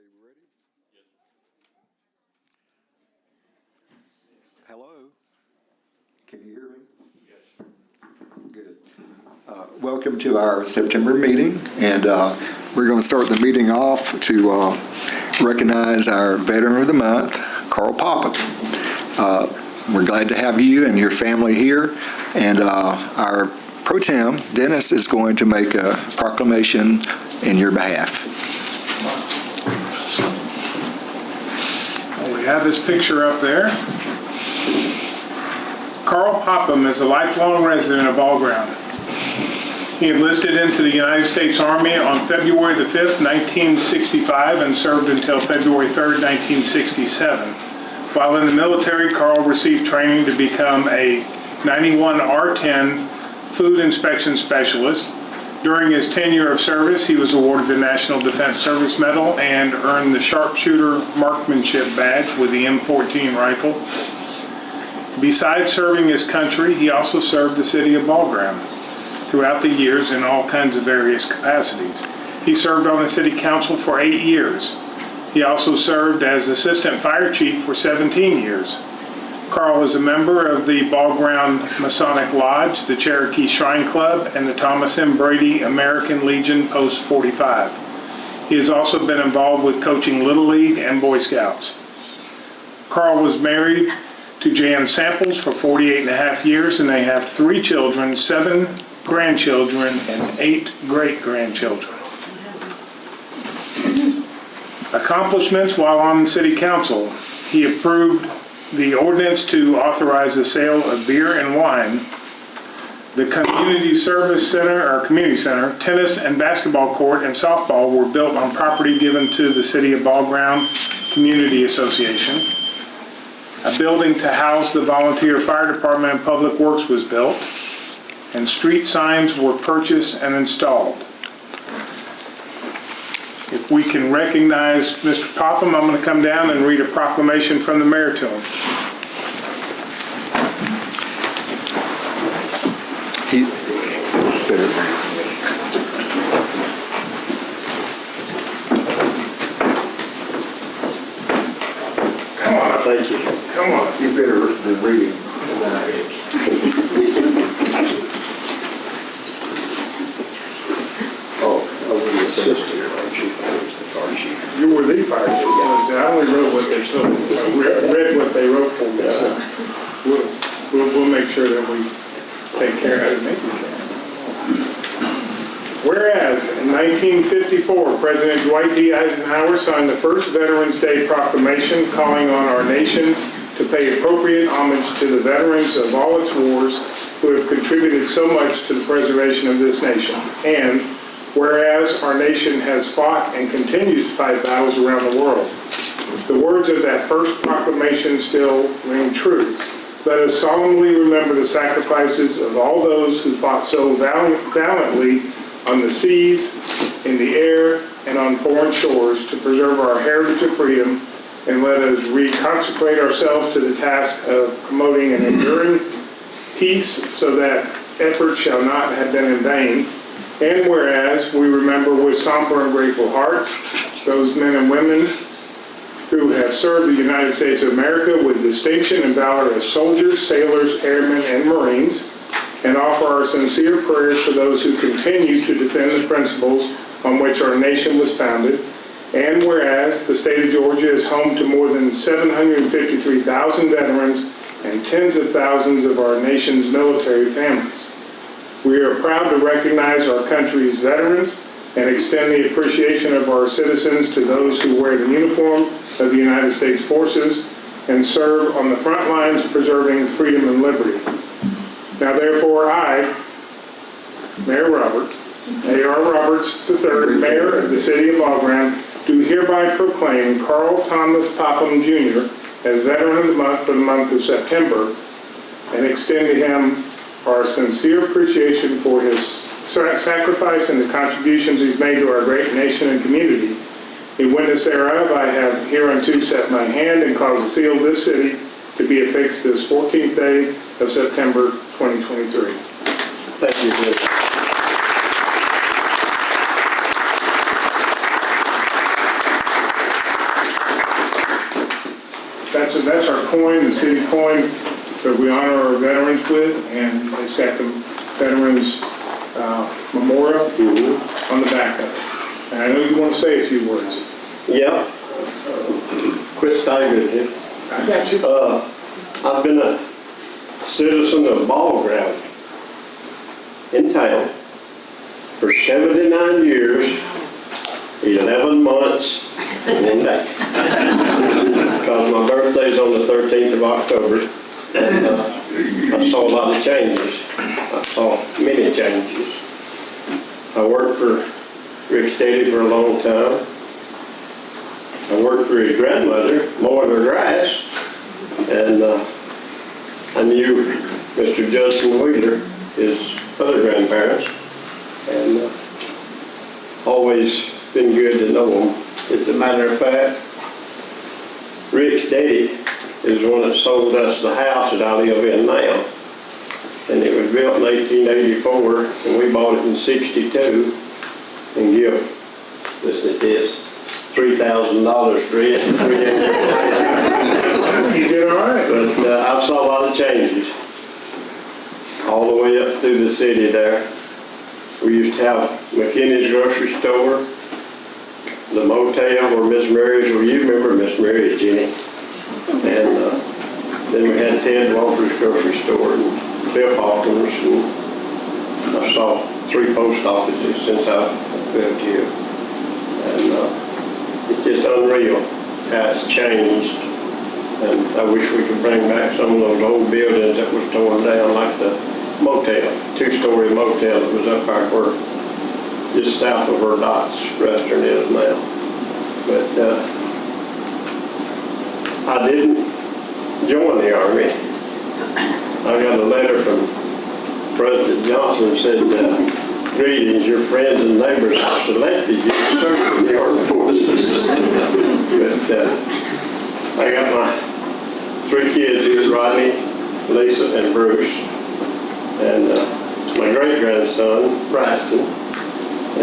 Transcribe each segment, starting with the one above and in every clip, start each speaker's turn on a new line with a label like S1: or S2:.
S1: Okay, we ready? Hello? Can you hear me? Yes. Good. Welcome to our September meeting, and we're going to start the meeting off to recognize our Veteran of the Month, Carl Popham. We're glad to have you and your family here, and our pro tem, Dennis, is going to make a proclamation in your behalf.
S2: We have his picture up there. Carl Popham is a lifelong resident of Ball Ground. He enlisted into the United States Army on February the 5th, 1965, and served until February 3rd, 1967. While in the military, Carl received training to become a 91 R10 food inspection specialist. During his tenure of service, he was awarded the National Defense Service Medal and earned the Sharpshooter Marksmanship Badge with the M14 rifle. Besides serving his country, he also served the city of Ball Ground throughout the years in all kinds of various capacities. He served on the city council for 8 years. He also served as assistant fire chief for 17 years. Carl is a member of the Ball Ground Masonic Lodge, the Cherokee Shrine Club, and the Thomas M. Brady American Legion Post 45. He has also been involved with coaching Little League and Boy Scouts. Carl was married to Jan Samples for 48 and a half years, and they have 3 children, 7 grandchildren, and 8 great-grandchildren. Accomplishments while on city council. He approved the ordinance to authorize the sale of beer and wine. The community service center, or community center, tennis and basketball court and softball were built on property given to the City of Ball Ground Community Association. A building to house the volunteer fire department and public works was built, and street signs were purchased and installed. If we can recognize Mr. Popham, I'm going to come down and read a proclamation from the mayor to him.
S1: He better.
S2: Come on.
S1: Thank you.
S2: Come on.
S1: You better than reading.
S2: You were the fire chief. I only wrote what they told me. I read what they wrote for me. So we'll make sure that we take care of it. Whereas in 1954, President Dwight D. Eisenhower signed the first Veterans Day proclamation calling on our nation to pay appropriate homage to the veterans of all its wars who have contributed so much to the preservation of this nation. And whereas our nation has fought and continues to fight battles around the world, the words of that first proclamation still ring true. Let us solemnly remember the sacrifices of all those who fought so valiantly on the seas, in the air, and on foreign shores to preserve our heritage of freedom, and let us reconsecrate ourselves to the task of promoting an enduring peace so that effort shall not have been in vain. And whereas we remember with somber and grateful hearts those men and women who have served the United States of America with distinction and valor as soldiers, sailors, airmen, and Marines, and offer our sincere prayers for those who continue to defend the principles on which our nation was founded. And whereas the state of Georgia is home to more than 753,000 veterans and tens of thousands of our nation's military families, we are proud to recognize our country's veterans and extend the appreciation of our citizens to those who wear the uniform of the United States Forces and serve on the front lines preserving freedom and liberty. Now therefore I, Mayor Robert, A.R. Roberts III, Mayor of the City of Ball Ground, do hereby proclaim Carl Thomas Popham Jr. as Veteran of the Month for the month of September and extend to him our sincere appreciation for his sacrifice and the contributions he's made to our great nation and community. In witness thereof, I have hereunto set my hand and caused the seal of this city to be affixed this 14th day of September 2023.
S1: Thank you.
S2: coin, the city coin, that we honor our veterans with, and it's got the veterans memorial on the back of it. And I know you want to say a few words.
S3: Yeah. Quit staggering here.
S2: I got you.
S3: I've been a citizen of Ball Ground in town for 79 years, 11 months, and 1 day. Because my birthday's on the 13th of October, and I saw a lot of changes. I saw many changes. I worked for Rick Steady for a long time. I worked for his grandmother mowing her grass, and I knew Mr. Judson Wheeler, his other grandparents, and always been good to know them. As a matter of fact, Rick's daddy is the one that sold us the house that I live in now, and it was built in 1884, and we bought it in 62, and give, listen to this, $3,000 for it.
S2: You did all right.
S3: But I saw a lot of changes all the way up through the city there. We used to have McKinney's grocery store, the motel where Miss Mary's, well, you remember Miss Mary's, Jenny. And then we had Ted Walker's grocery store and Bill Hawkins, and I saw 3 post offices since I lived here. And it's just unreal how it's changed. And I wish we could bring back some of those old buildings that was torn down, like the motel, 2-story motel that was up there where, just south of where Dot's restaurant is now. But I didn't join the Army. I got a letter from President Johnson that said, greetings, your friends and neighbors have selected you to serve in the Armed Forces. But I got my 3 kids here, Rodney, Lisa, and Bruce, and my great-grandson, Braxton,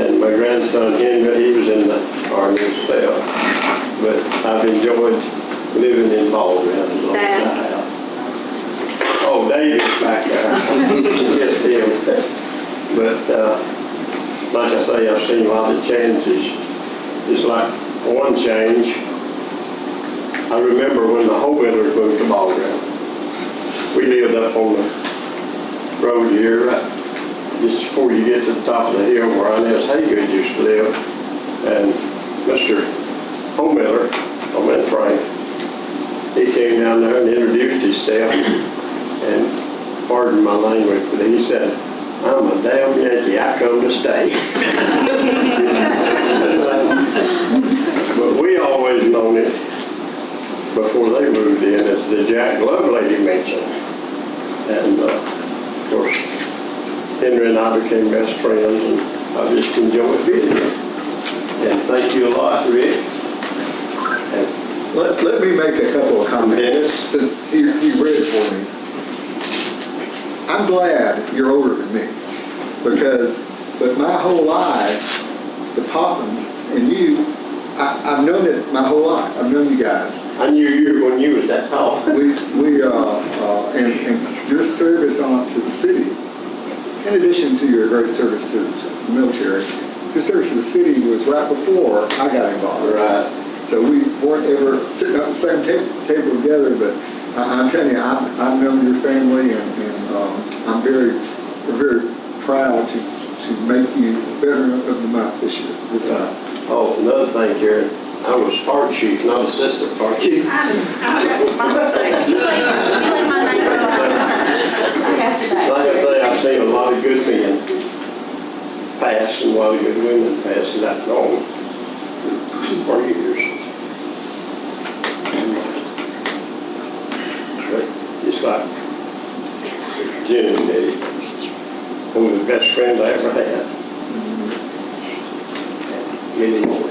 S3: and my grandson, Henry. He was in the Army himself. But I've enjoyed living in Ball Ground as long as I have. Oh, David's back there. Yes, him. But like I say, I've seen a lot of changes. It's like one change. I remember when the Hobillers moved to Ball Ground. We lived up on the road here, right just before you get to the top of the hill where Inez Haygood used to live. And Mr. Hobiller, old man Frank, he came down there and introduced himself, and pardon my language, but he said, I'm a damn Yankee, I come to stay. But we always known it before they moved in as the Jack Lovelady Mansion. And of course, Henry and I became best friends, and I just enjoyed being here. And thank you a lot, Rick. And
S1: Let me make a couple of comments,
S3: Dennis?
S1: since you read it for me. I'm glad you're older than me, but my whole life, the Poppins and you, I've known it my whole life. I've known you guys.
S3: I knew you when you was that tall.
S1: And your service on to the city, in addition to your great service to the military, your service to the city was right before I got involved.
S3: Right.
S1: So we weren't ever sitting at the same table together, but I'm telling you, I've known your family, and we're very proud to make you Veteran of the Month this year.
S3: Oh, another thing, Karen, I was fire chief, not assistant fire chief.
S4: My mistake. You leave my name alone. I got you back.
S3: Like I say, I've seen a lot of good men pass and a lot of good women pass that I've known for years. But just like Jimmy did, one of the best friends I ever had. Many more.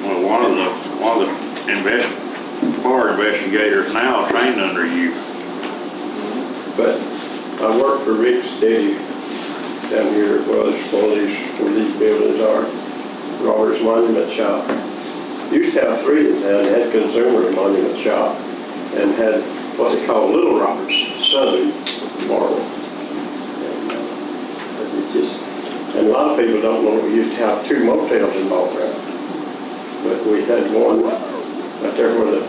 S5: Well, one of the fire investigators now trained under you.
S3: But I worked for Rick Steady down here. It was one of these, where these buildings are, Robert's Monument Shop. Used to have 3 in town. They had Consumer Monument Shop and had what they call Little Roberts, Southern Florida. And it's just, and a lot of people don't know, we used to have 2 motels in Ball Ground. But we had one right there where the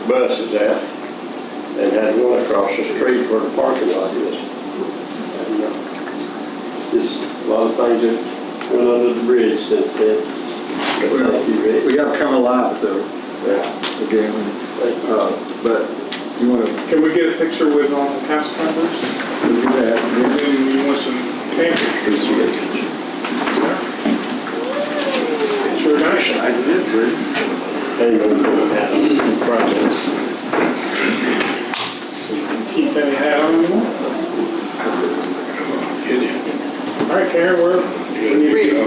S3: bus is at, and had one across the street where the parking lot is. And just a lot of things that went under the bridge since then. But thank you, Rick.
S1: We have come alive though,
S3: Yeah.
S1: again, but you want to
S2: Can we get a picture with all the council members?
S1: do that?
S2: And then you want some pancakes? Sure, nice.
S3: I did, Rick. Ain't gonna do that project.
S2: Keep any hat on you want. All right, Karen, we need to go.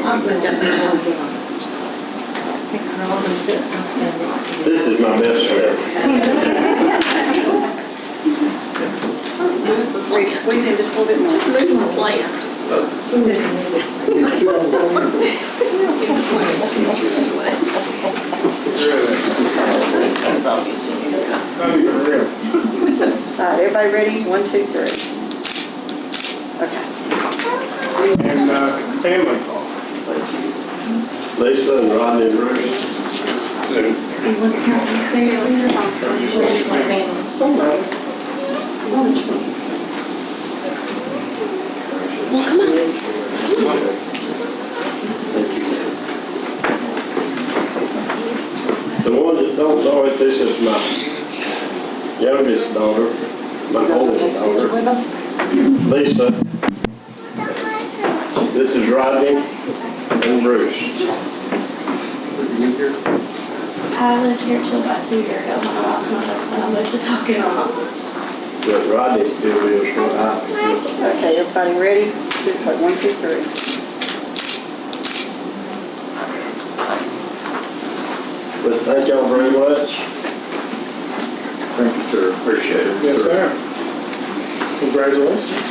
S3: This is my best friend.
S4: Rick, squeeze in just a little bit more. Leave him plant.
S2: Not even real.
S4: All right, everybody ready? 1, 2, 3. Okay.
S2: And family call.
S3: Lisa and Rodney and Bruce.
S4: Well, come on.
S3: The ones that don't know it, this is my youngest daughter, my oldest daughter, Lisa. This is Rodney and Bruce.
S6: I lived here till about 2 years ago when I lost my husband. I moved to Tuckahoe.
S3: But Rodney still lives where I live.
S4: Okay, everybody ready? This way, 1, 2, 3.
S3: But thank y'all very much.
S1: Thank you, sir. Appreciate it.
S2: Yes, sir. Congratulations.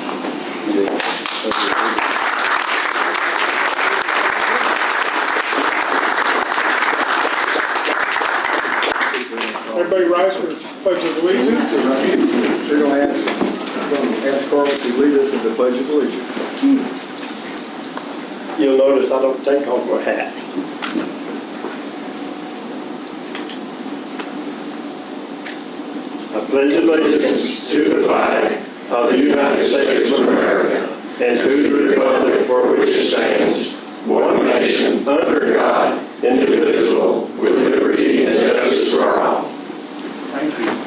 S2: Everybody rise for the Pledge of Allegiance.
S1: We're going to ask Carl to lead us in the Pledge of Allegiance.
S3: You'll notice I don't take off my hat. I pledge allegiance to the flag of the United States of America and to the republic for which it stands, one nation, under God, indivisible, with liberty and justice for all.
S2: Thank you.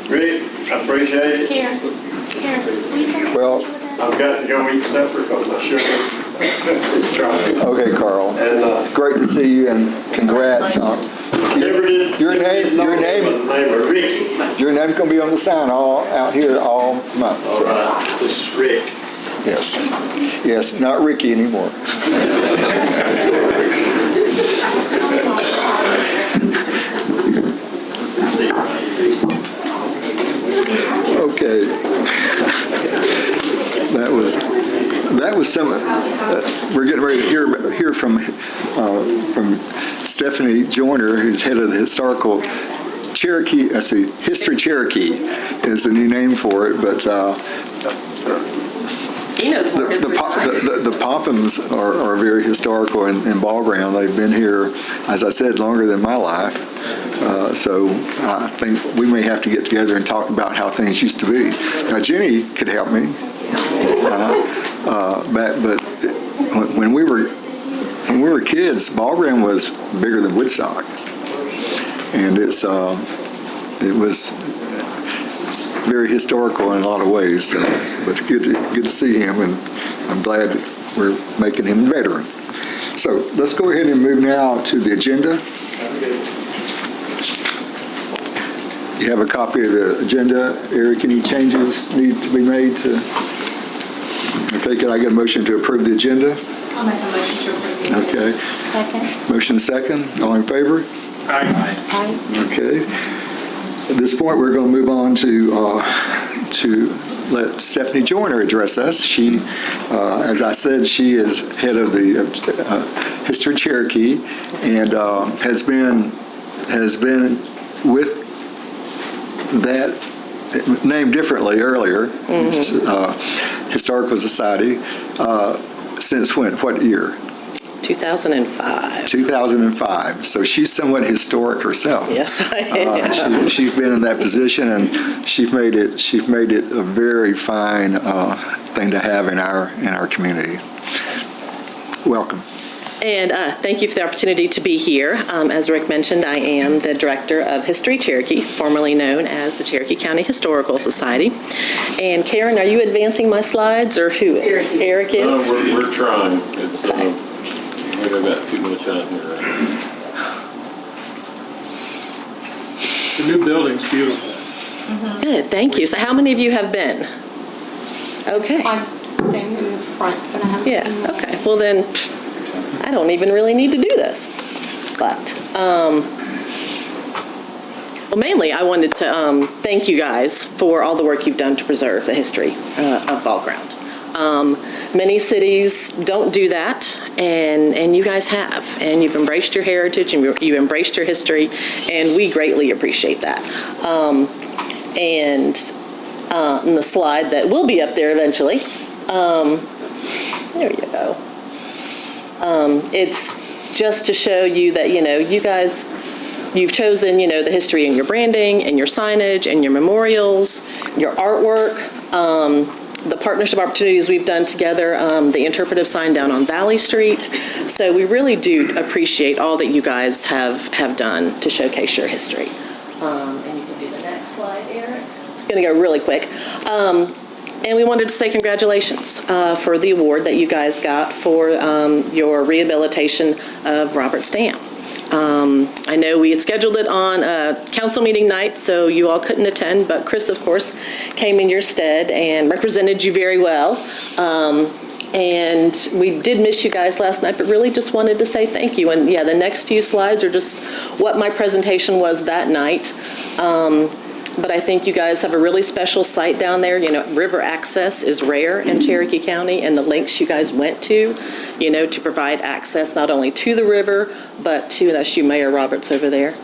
S3: Rick, I appreciate it.
S6: Karen, will you come
S1: Well,
S3: I've got to go eat supper because my sugar is dropping.
S1: okay, Carl.
S3: And
S1: Great to see you and congrats.
S3: never did.
S1: Your
S3: never did
S1: name-
S3: know
S1: your name-
S3: him by the name of Ricky.
S1: Your name's going to be on the sign out here all month.
S3: All right, this is Rick.
S1: Yes. Yes, not Ricky anymore. Okay. That was some, we're getting ready to hear from Stephanie Joyner, who's head of the historical Cherokee, History Cherokee is the new name for it, but
S4: He knows more history than I do.
S1: the Pophams are very historical in Ball Ground. They've been here, as I said, longer than my life. So I think we may have to get together and talk about how things used to be. Now, Jenny could help me. But when we were kids, Ball Ground was bigger than Woodstock, and it was very historical in a lot of ways. So, but good to see him, and I'm glad that we're making him a veteran. So let's go ahead and move now to the agenda. You have a copy of the agenda. Eric, any changes need to be made to? Okay, can I get a motion to approve the agenda?
S6: I'll make a motion to approve.
S1: Okay,
S4: Second.
S1: motion second. All in favor?
S2: Aye.
S4: Aye.
S1: Okay. At this point, we're going to move on to let Stephanie Joyner address us. She, as I said, she is head of the History Cherokee and has been with that, named differently earlier, Historical Society, since when? What year?
S7: 2005.
S1: 2005. So she's somewhat historic herself.
S7: Yes, I am.
S1: She's been in that position, and she's made it a very fine thing to have in our community. Welcome.
S7: And thank you for the opportunity to be here. As Rick mentioned, I am the Director of History Cherokee, formerly known as the Cherokee County Historical Society. And Karen, are you advancing my slides, or who is? Eric is?
S8: We're trying. It's, I think I've got too much on here right now.
S2: The new building's beautiful.
S7: Good, thank you. So how many of you have been? Okay.
S6: I've been in the front, but I haven't seen
S7: Yeah,
S6: the-
S7: okay. Well then, I don't even really need to do this. But, well, mainly I wanted to thank you guys for all the work you've done to preserve the history of Ball Ground. Many cities don't do that, and you guys have. And you've embraced your heritage, and you've embraced your history, and we greatly appreciate that. And the slide that will be up there eventually, there you go. It's just to show you that, you guys, you've chosen, the history in your branding and your signage and your memorials, your artwork, the partnership opportunities we've done together, the interpretive sign down on Valley Street. So we really do appreciate all that you guys have done to showcase your history. And you can do the next slide, Eric. It's going to go really quick. And we wanted to say congratulations for the award that you guys got for your rehabilitation of Robert's Dam. I know we had scheduled it on a council meeting night, so you all couldn't attend, but Chris, of course, came in your stead and represented you very well. And we did miss you guys last night, but really just wanted to say thank you. And yeah, the next few slides are just what my presentation was that night. But I think you guys have a really special site down there. River access is rare in Cherokee County, and the lengths you guys went to, to provide access not only to the river, but to, that's you, Mayor Roberts over there,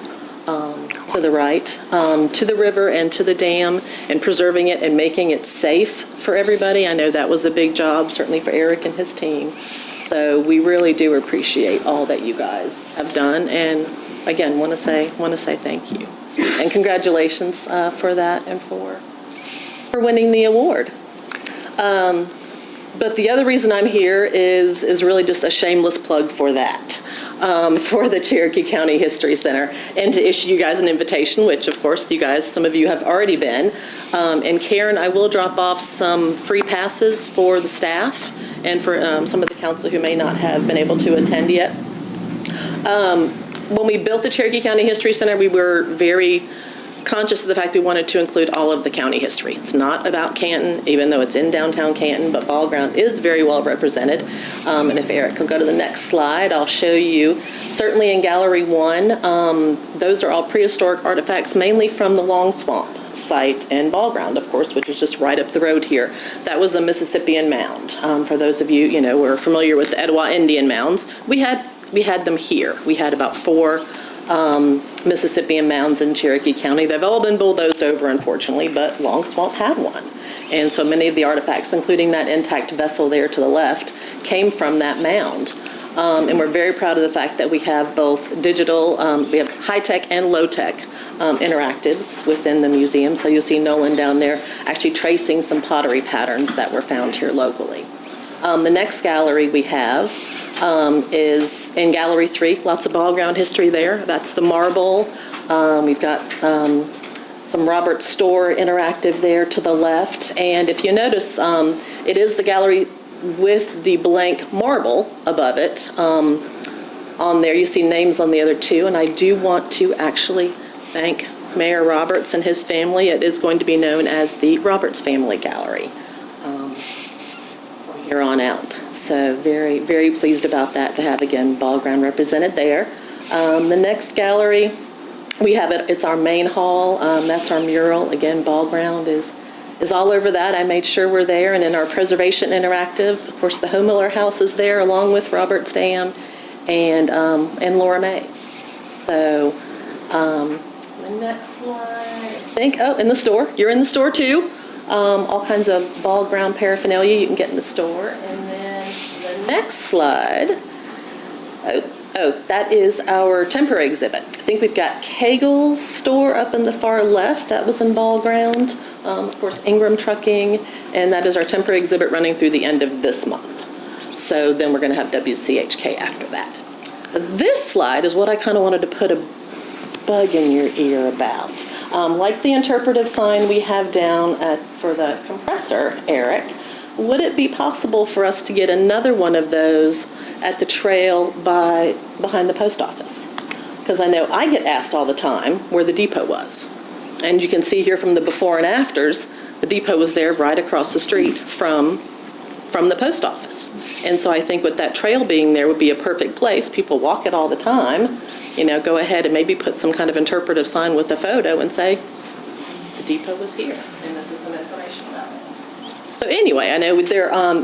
S7: to the right, to the river and to the dam, and preserving it and making it safe for everybody. I know that was a big job, certainly for Eric and his team. So we really do appreciate all that you guys have done, and again, want to say thank you. And congratulations for that and for winning the award. But the other reason I'm here is really just a shameless plug for that, for the Cherokee County History Center, and to issue you guys an invitation, which of course you guys, some of you have already been. And Karen, I will drop off some free passes for the staff and for some of the council who may not have been able to attend yet. When we built the Cherokee County History Center, we were very conscious of the fact that we wanted to include all of the county history. It's not about Canton, even though it's in downtown Canton, but Ball Ground is very well represented. And if Eric can go to the next slide, I'll show you. Certainly in Gallery 1, those are all prehistoric artifacts, mainly from the Long Swamp site in Ball Ground, of course, which is just right up the road here. That was a Mississippian mound. For those of you, who are familiar with the Etowah Indian mounds, we had them here. We had about 4 Mississippian mounds in Cherokee County. They've all been bulldozed over, unfortunately, but Long Swamp had one. And so many of the artifacts, including that intact vessel there to the left, came from that mound. And we're very proud of the fact that we have both digital, we have high-tech and low-tech interactives within the museum. So you'll see Nolan down there actually tracing some pottery patterns that were found here locally. The next gallery we have is in Gallery 3, lots of Ball Ground history there. That's the marble. We've got some Robert Storr interactive there to the left. And if you notice, it is the gallery with the blank marble above it. On there, you see names on the other 2. And I do want to actually thank Mayor Roberts and his family, it is going to be known as the Roberts Family Gallery from here on out. So very, very pleased about that, to have, again, Ball Ground represented there. The next gallery, we have it, it's our main hall. That's our mural. Again, Ball Ground is all over that. I made sure we're there. And in our Preservation Interactive, of course, the Homeiller House is there, along with Roberts Dam and Laura Mays. So the next slide, I think, oh, in the store. You're in the store too. All kinds of Ball Ground paraphernalia you can get in the store. And then the next slide, that is our temporary exhibit. I think we've got Kegel's store up in the far left. That was in Ball Ground. Of course, Ingram Trucking, and that is our temporary exhibit running through the end of this month. So then we're going to have WCHK after that. This slide is what I kind of wanted to put a bug in your ear about. Like the interpretive sign we have down for the compressor, Eric, would it be possible for us to get another one of those at the trail behind the post office? Because I know I get asked all the time where the depot was. And you can see here from the before and afters, the depot was there right across the street from the post office. And so I think with that trail being there would be a perfect place. People walk it all the time. Go ahead and maybe put some kind of interpretive sign with a photo and say, the depot was here, and this is some information about it. So anyway, I know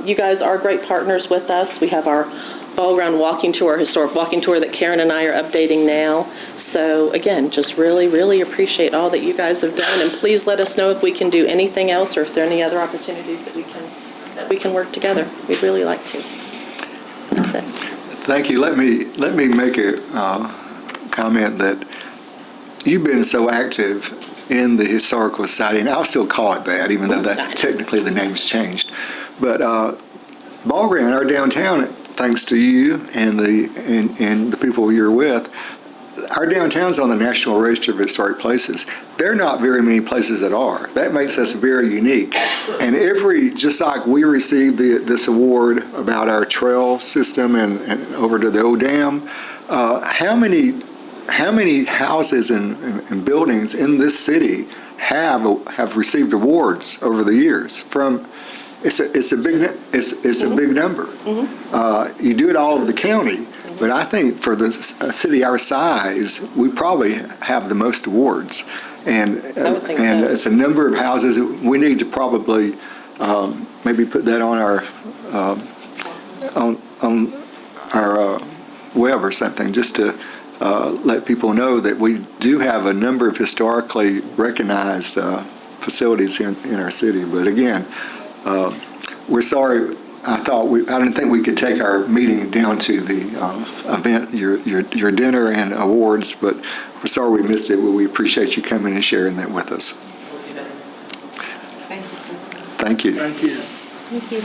S7: you guys are great partners with us. We have our Ball Ground walking tour, historic walking tour that Karen and I are updating now. So again, just really, really appreciate all that you guys have done, and please let us know if we can do anything else or if there are any other opportunities that we can work together. We'd really like to. That's it.
S1: Thank you. Let me make a comment that you've been so active in the Historical Society, and I'll still call it that, even though that's technically the name's changed. But Ball Ground, our downtown, thanks to you and the people you're with, our downtown's on the National Register of Historic Places. There are not very many places that are. That makes us very unique. And just like we received this award about our trail system and over to the old dam, how many houses and buildings in this city have received awards over the years? It's a big number. Mm-hmm. You do it all over the county, but I think for the city our size, we probably have the most awards. And
S7: I would think
S1: and
S7: so.
S1: it's a number of houses. We need to probably maybe put that on our web or something, just to let people know that we do have a number of historically recognized facilities in our city. But again, we're sorry. I didn't think we could take our meeting down to the event, your dinner and awards, but we're sorry we missed it. But we appreciate you coming and sharing that with us.
S4: Thank you, sir.
S1: Thank you.
S2: Thank you.
S4: Thank you.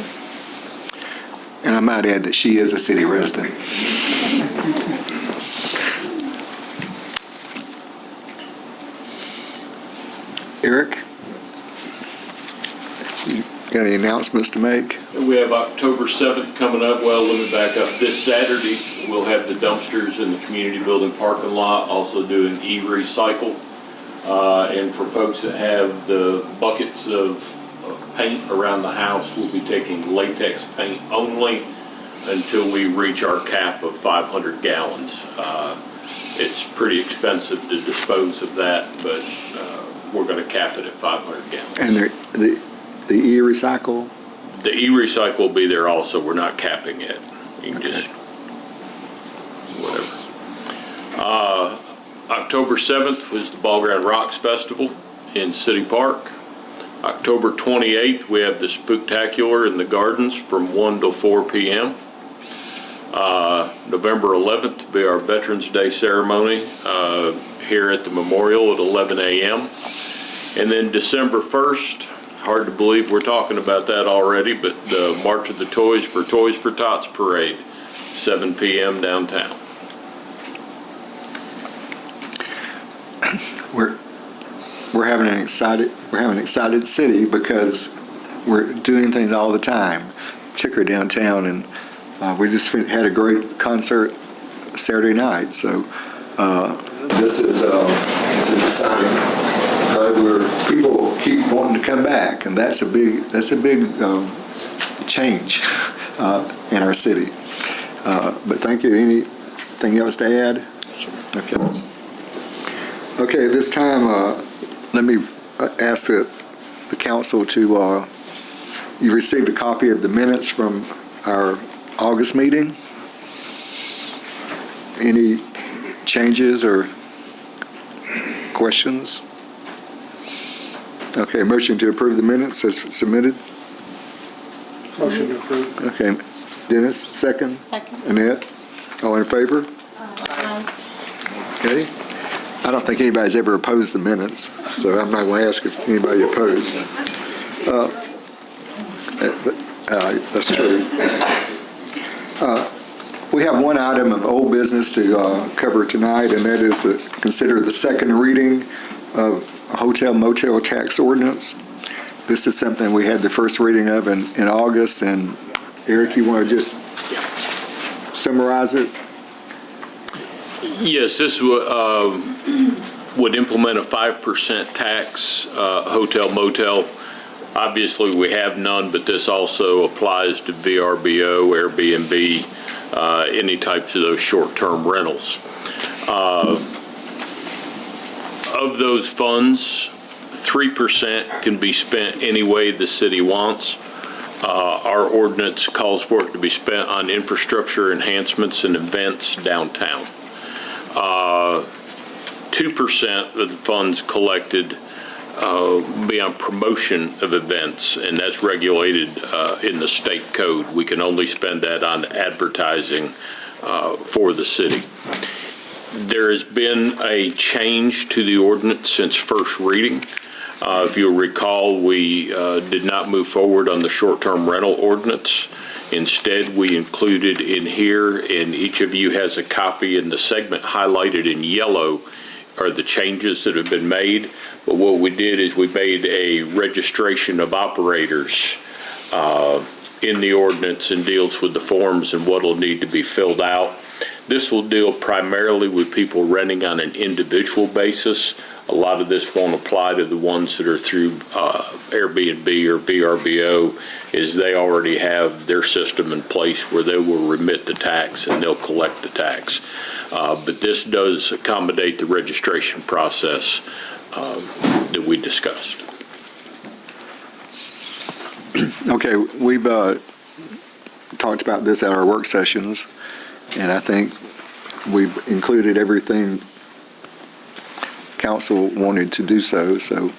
S1: And I might add that she is a city resident. Eric? You got any announcements to make?
S8: We have October 7th coming up. Well, let me back up. This Saturday, we'll have the dumpsters in the community building parking lot, also doing e-recycle. And for folks that have the buckets of paint around the house, we'll be taking latex paint only until we reach our cap of 500 gallons. It's pretty expensive to dispose of that, but we're going to cap it at 500 gallons.
S1: And the e-recycle?
S8: The e-recycle will be there also. We're not capping it. You can just, whatever. October 7th was the Ball Ground Rocks Festival in City Park. October 28th, we have the Spooktacular in the Gardens from 1 to 4 p.m. November 11th will be our Veterans Day ceremony here at the Memorial at 11 a.m. And then December 1st, hard to believe we're talking about that already, but the March of the Toys for Tots Parade, 7 p.m. downtown.
S1: We're having an excited city because we're doing things all the time, particularly downtown, and we just had a great concert Saturday night. So this is it's an exciting, where people keep wanting to come back, and that's a big change in our city. But thank you. Anything else to add? Okay. Okay, this time, let me ask the council to, you received a copy of the minutes from our August meeting. Any changes or questions? Okay, motion to approve the minutes as submitted.
S2: Motion to approve.
S1: Okay, Dennis, second?
S4: Second.
S1: Annette, all in favor? Okay. I don't think anybody's ever opposed the minutes, so I'm not going to ask if anybody opposed. That's true. We have one item of old business to cover tonight, and that is consider the second reading of a hotel motel tax ordinance. This is something we had the first reading of in August, and Eric, you want to just summarize it?
S8: Yes, this would implement a 5% tax, hotel motel. Obviously, we have none, but this also applies to VRBO, Airbnb, any types of those short-term rentals. Of those funds, 3% can be spent any way the city wants. Our ordinance calls for it to be spent on infrastructure enhancements and events downtown. 2% of the funds collected be on promotion of events, and that's regulated in the state code. We can only spend that on advertising for the city. There has been a change to the ordinance since first reading. If you'll recall, we did not move forward on the short-term rental ordinance. Instead, we included in here, and each of you has a copy in the segment highlighted in yellow, are the changes that have been made. But what we did is we made a registration of operators in the ordinance and deals with the forms and what will need to be filled out. This will deal primarily with people renting on an individual basis. A lot of this won't apply to the ones that are through Airbnb or VRBO, as they already have their system in place where they will remit the tax and they'll collect the tax. But this does accommodate the registration process that we discussed.
S1: Okay, we've talked about this at our work sessions, and I think we've included everything council wanted to do so. So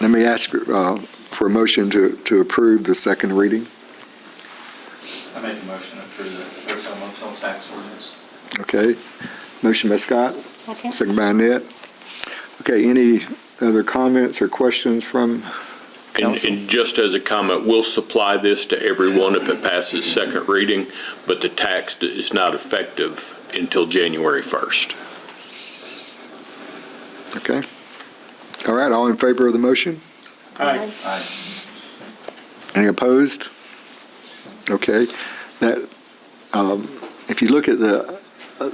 S1: let me ask for a motion to approve the second reading.
S9: I make a motion to approve the hotel motel tax ordinance.
S1: Okay, motion by Scott,
S4: Second.
S1: second by Annette. Okay, any other comments or questions from council?
S8: And just as a comment, we'll supply this to everyone if it passes second reading, but the tax is not effective until January 1st.
S1: Okay. All right, all in favor of the motion?
S2: Aye.
S9: Aye.
S1: Any opposed? Okay. That, if you look at the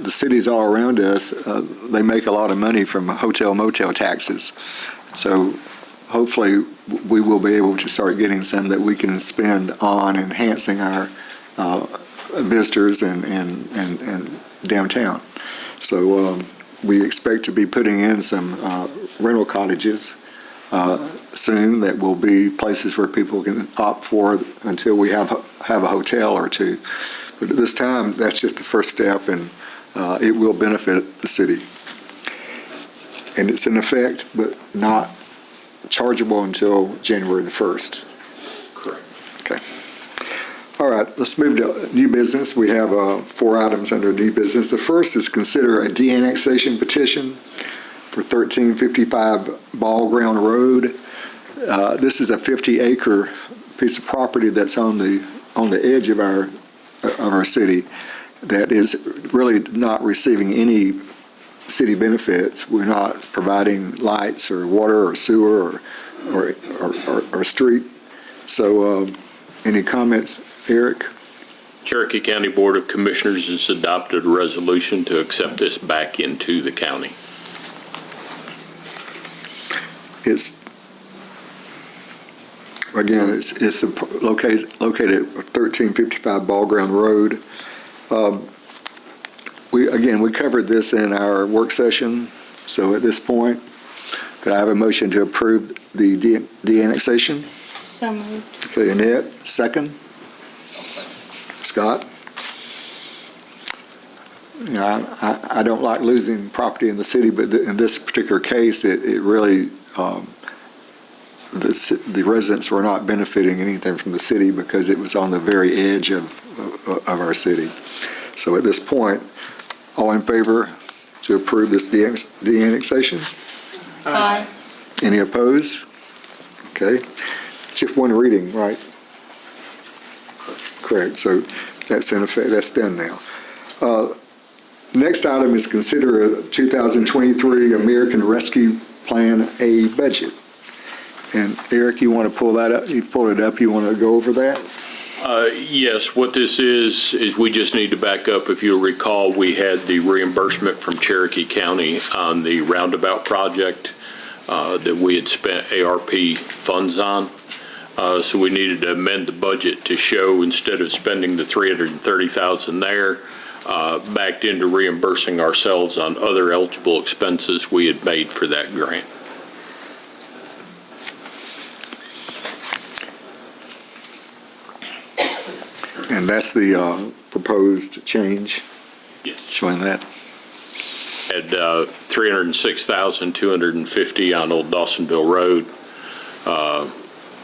S1: cities all around us, they make a lot of money from hotel motel taxes. So hopefully we will be able to start getting some that we can spend on enhancing our visitors and downtown. So we expect to be putting in some rental cottages soon that will be places where people can opt for until we have a hotel or two. But at this time, that's just the first step, and it will benefit the city. And it's in effect, but not chargeable until January the 1st.
S8: Correct.
S1: Okay. All right, let's move to new business. We have 4 items under new business. The first is consider a de-annexation petition for 1355 Ball Ground Road. This is a 50-acre piece of property that's on the edge of our city that is really not receiving any city benefits. We're not providing lights or water or sewer or street. So any comments, Eric?
S8: Cherokee County Board of Commissioners has adopted a resolution to accept this back into the county.
S1: It's, again, it's located at 1355 Ball Ground Road. We covered this in our work session, so at this point, could I have a motion to approve the de-annexation?
S6: So moved.
S1: Okay, Annette, second.
S9: I'll second.
S1: Scott? You know, I don't like losing property in the city, but in this particular case, it really, the residents were not benefiting anything from the city because it was on the very edge of our city. So at this point, all in favor to approve this de-annexation?
S6: Aye.
S1: Any opposed? Okay. It's just one reading, right? Correct. So that's in effect, that's done now. Next item is consider a 2023 American Rescue Plan A budget. And Eric, you want to pull that up? You pulled it up. You want to go over that?
S8: Yes, what this is we just need to back up. If you'll recall, we had the reimbursement from Cherokee County on the roundabout project that we had spent ARP funds on. So we needed to amend the budget to show, instead of spending the $330,000 there, backed into reimbursing ourselves on other eligible expenses we had made for that grant.
S1: And that's the proposed change,
S8: Yes.
S1: showing that.
S8: Had $306,250 on Old Dawsonville Road,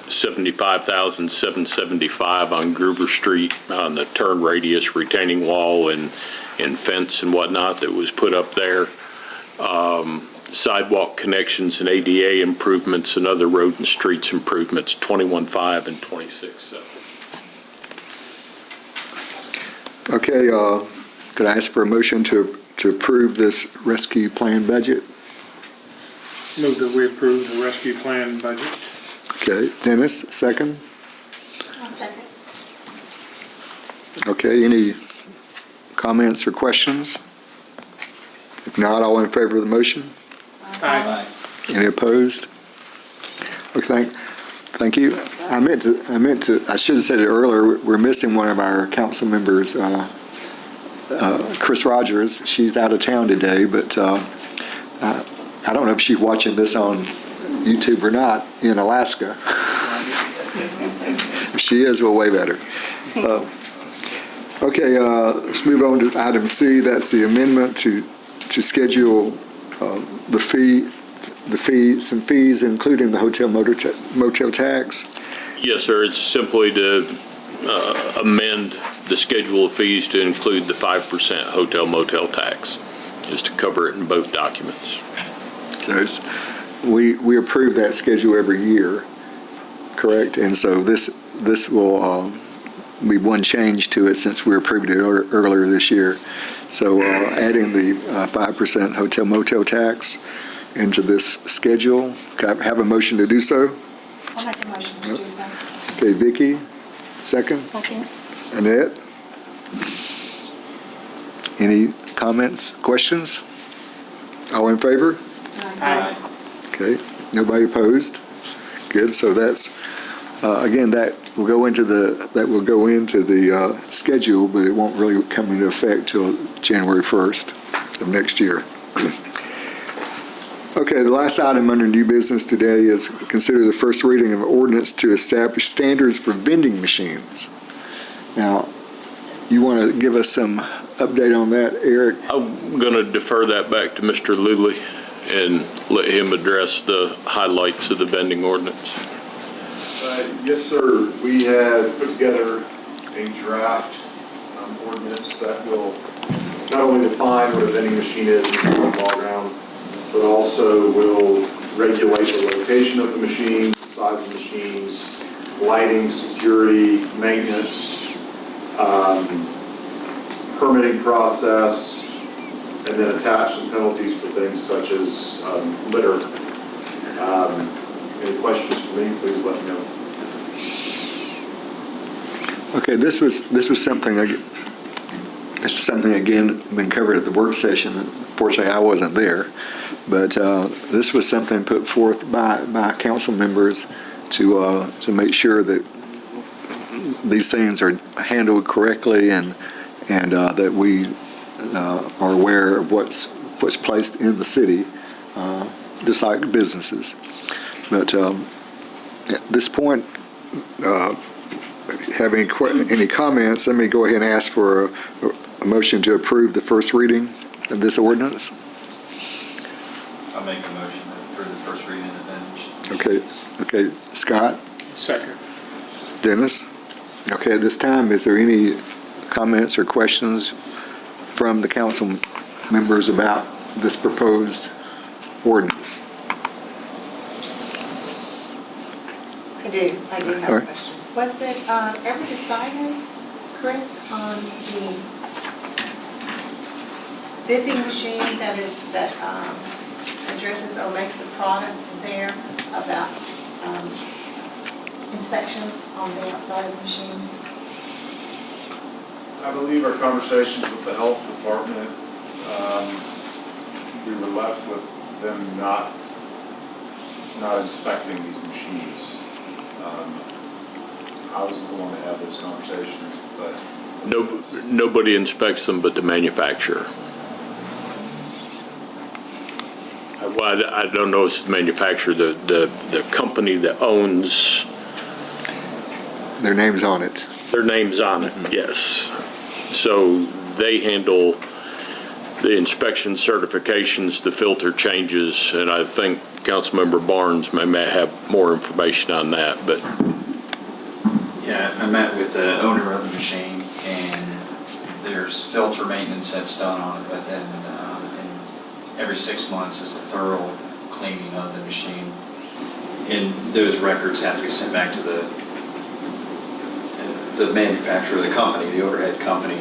S8: $75,775 on Groover Street on the turn radius retaining wall and fence and whatnot that was put up there. Sidewalk connections and ADA improvements and other road and streets improvements, 21.5 and 26.7.
S1: Okay, could I ask for a motion to approve this rescue plan budget?
S2: Move that we approve the rescue plan budget.
S1: Okay, Dennis, second.
S4: I'll second.
S1: Okay, any comments or questions? If not, all in favor of the motion?
S2: Aye.
S1: Any opposed? Okay, thank you. I should have said it earlier, we're missing one of our council members, Chris Rogers. She's out of town today, but I don't know if she's watching this on YouTube or not in Alaska. If she is, we'll wave at her. Okay, let's move on to item C. That's the amendment to schedule some fees, including the hotel motel tax.
S8: Yes, sir. It's simply to amend the schedule of fees to include the 5% hotel motel tax, just to cover it in both documents.
S1: So we approve that schedule every year, correct? And so this will be one change to it since we approved it earlier this year. So adding the 5% hotel motel tax into this schedule. Can I have a motion to do so?
S4: I'll make a motion to do so.
S1: Okay, Vicki, second.
S6: Second.
S1: Annette? Any comments, questions? All in favor?
S2: Aye.
S1: Okay, nobody opposed? Good, so that's, again, that will go into the schedule, but it won't really come into effect till January 1st of next year. Okay, the last item under new business today is consider the first reading of an ordinance to establish standards for vending machines. Now, you want to give us some update on that, Eric?
S8: I'm going to defer that back to Mr. Luley and let him address the highlights of the vending ordinance.
S10: Yes, sir. We have put together a draft ordinance that will not only define what a vending machine is in the ball ground, but also will regulate the location of the machines, the size of the machines, lighting, security, maintenance, permitting process, and then attach some penalties for things such as litter. Any questions for me, please let me know.
S1: Okay, this was something, again, been covered at the work session. Unfortunately, I wasn't there. But this was something put forth by council members to make sure that these things are handled correctly and that we are aware of what's placed in the city, just like businesses. But at this point, have any comments? Let me go ahead and ask for a motion to approve the first reading of this ordinance.
S9: I'll make a motion for the first reading of then.
S1: Okay, Scott?
S2: Second.
S1: Dennis? Okay, at this time, is there any comments or questions from the council members about this proposed ordinance?
S4: I do have
S1: All
S4: a
S1: right.
S4: question. Was it ever decided, Chris, on the vending machine that addresses or makes the product there about inspection on the outside of the machine?
S10: I believe our conversations with the health department, we were left with them not inspecting these machines. I was the one that had those conversations, but
S8: Nobody inspects them but the manufacturer. Well, I don't know if it's the manufacturer, the company that owns,
S1: Their name's on it.
S8: their name's on it, yes. So they handle the inspection certifications, the filter changes, and I think Councilmember Barnes may have more information on that, but
S9: Yeah, I met with the owner of the machine, and there's filter maintenance that's done on it, but then every 6 months is a thorough cleaning of the machine. And those records have to be sent back to the manufacturer, the company, the overhead company.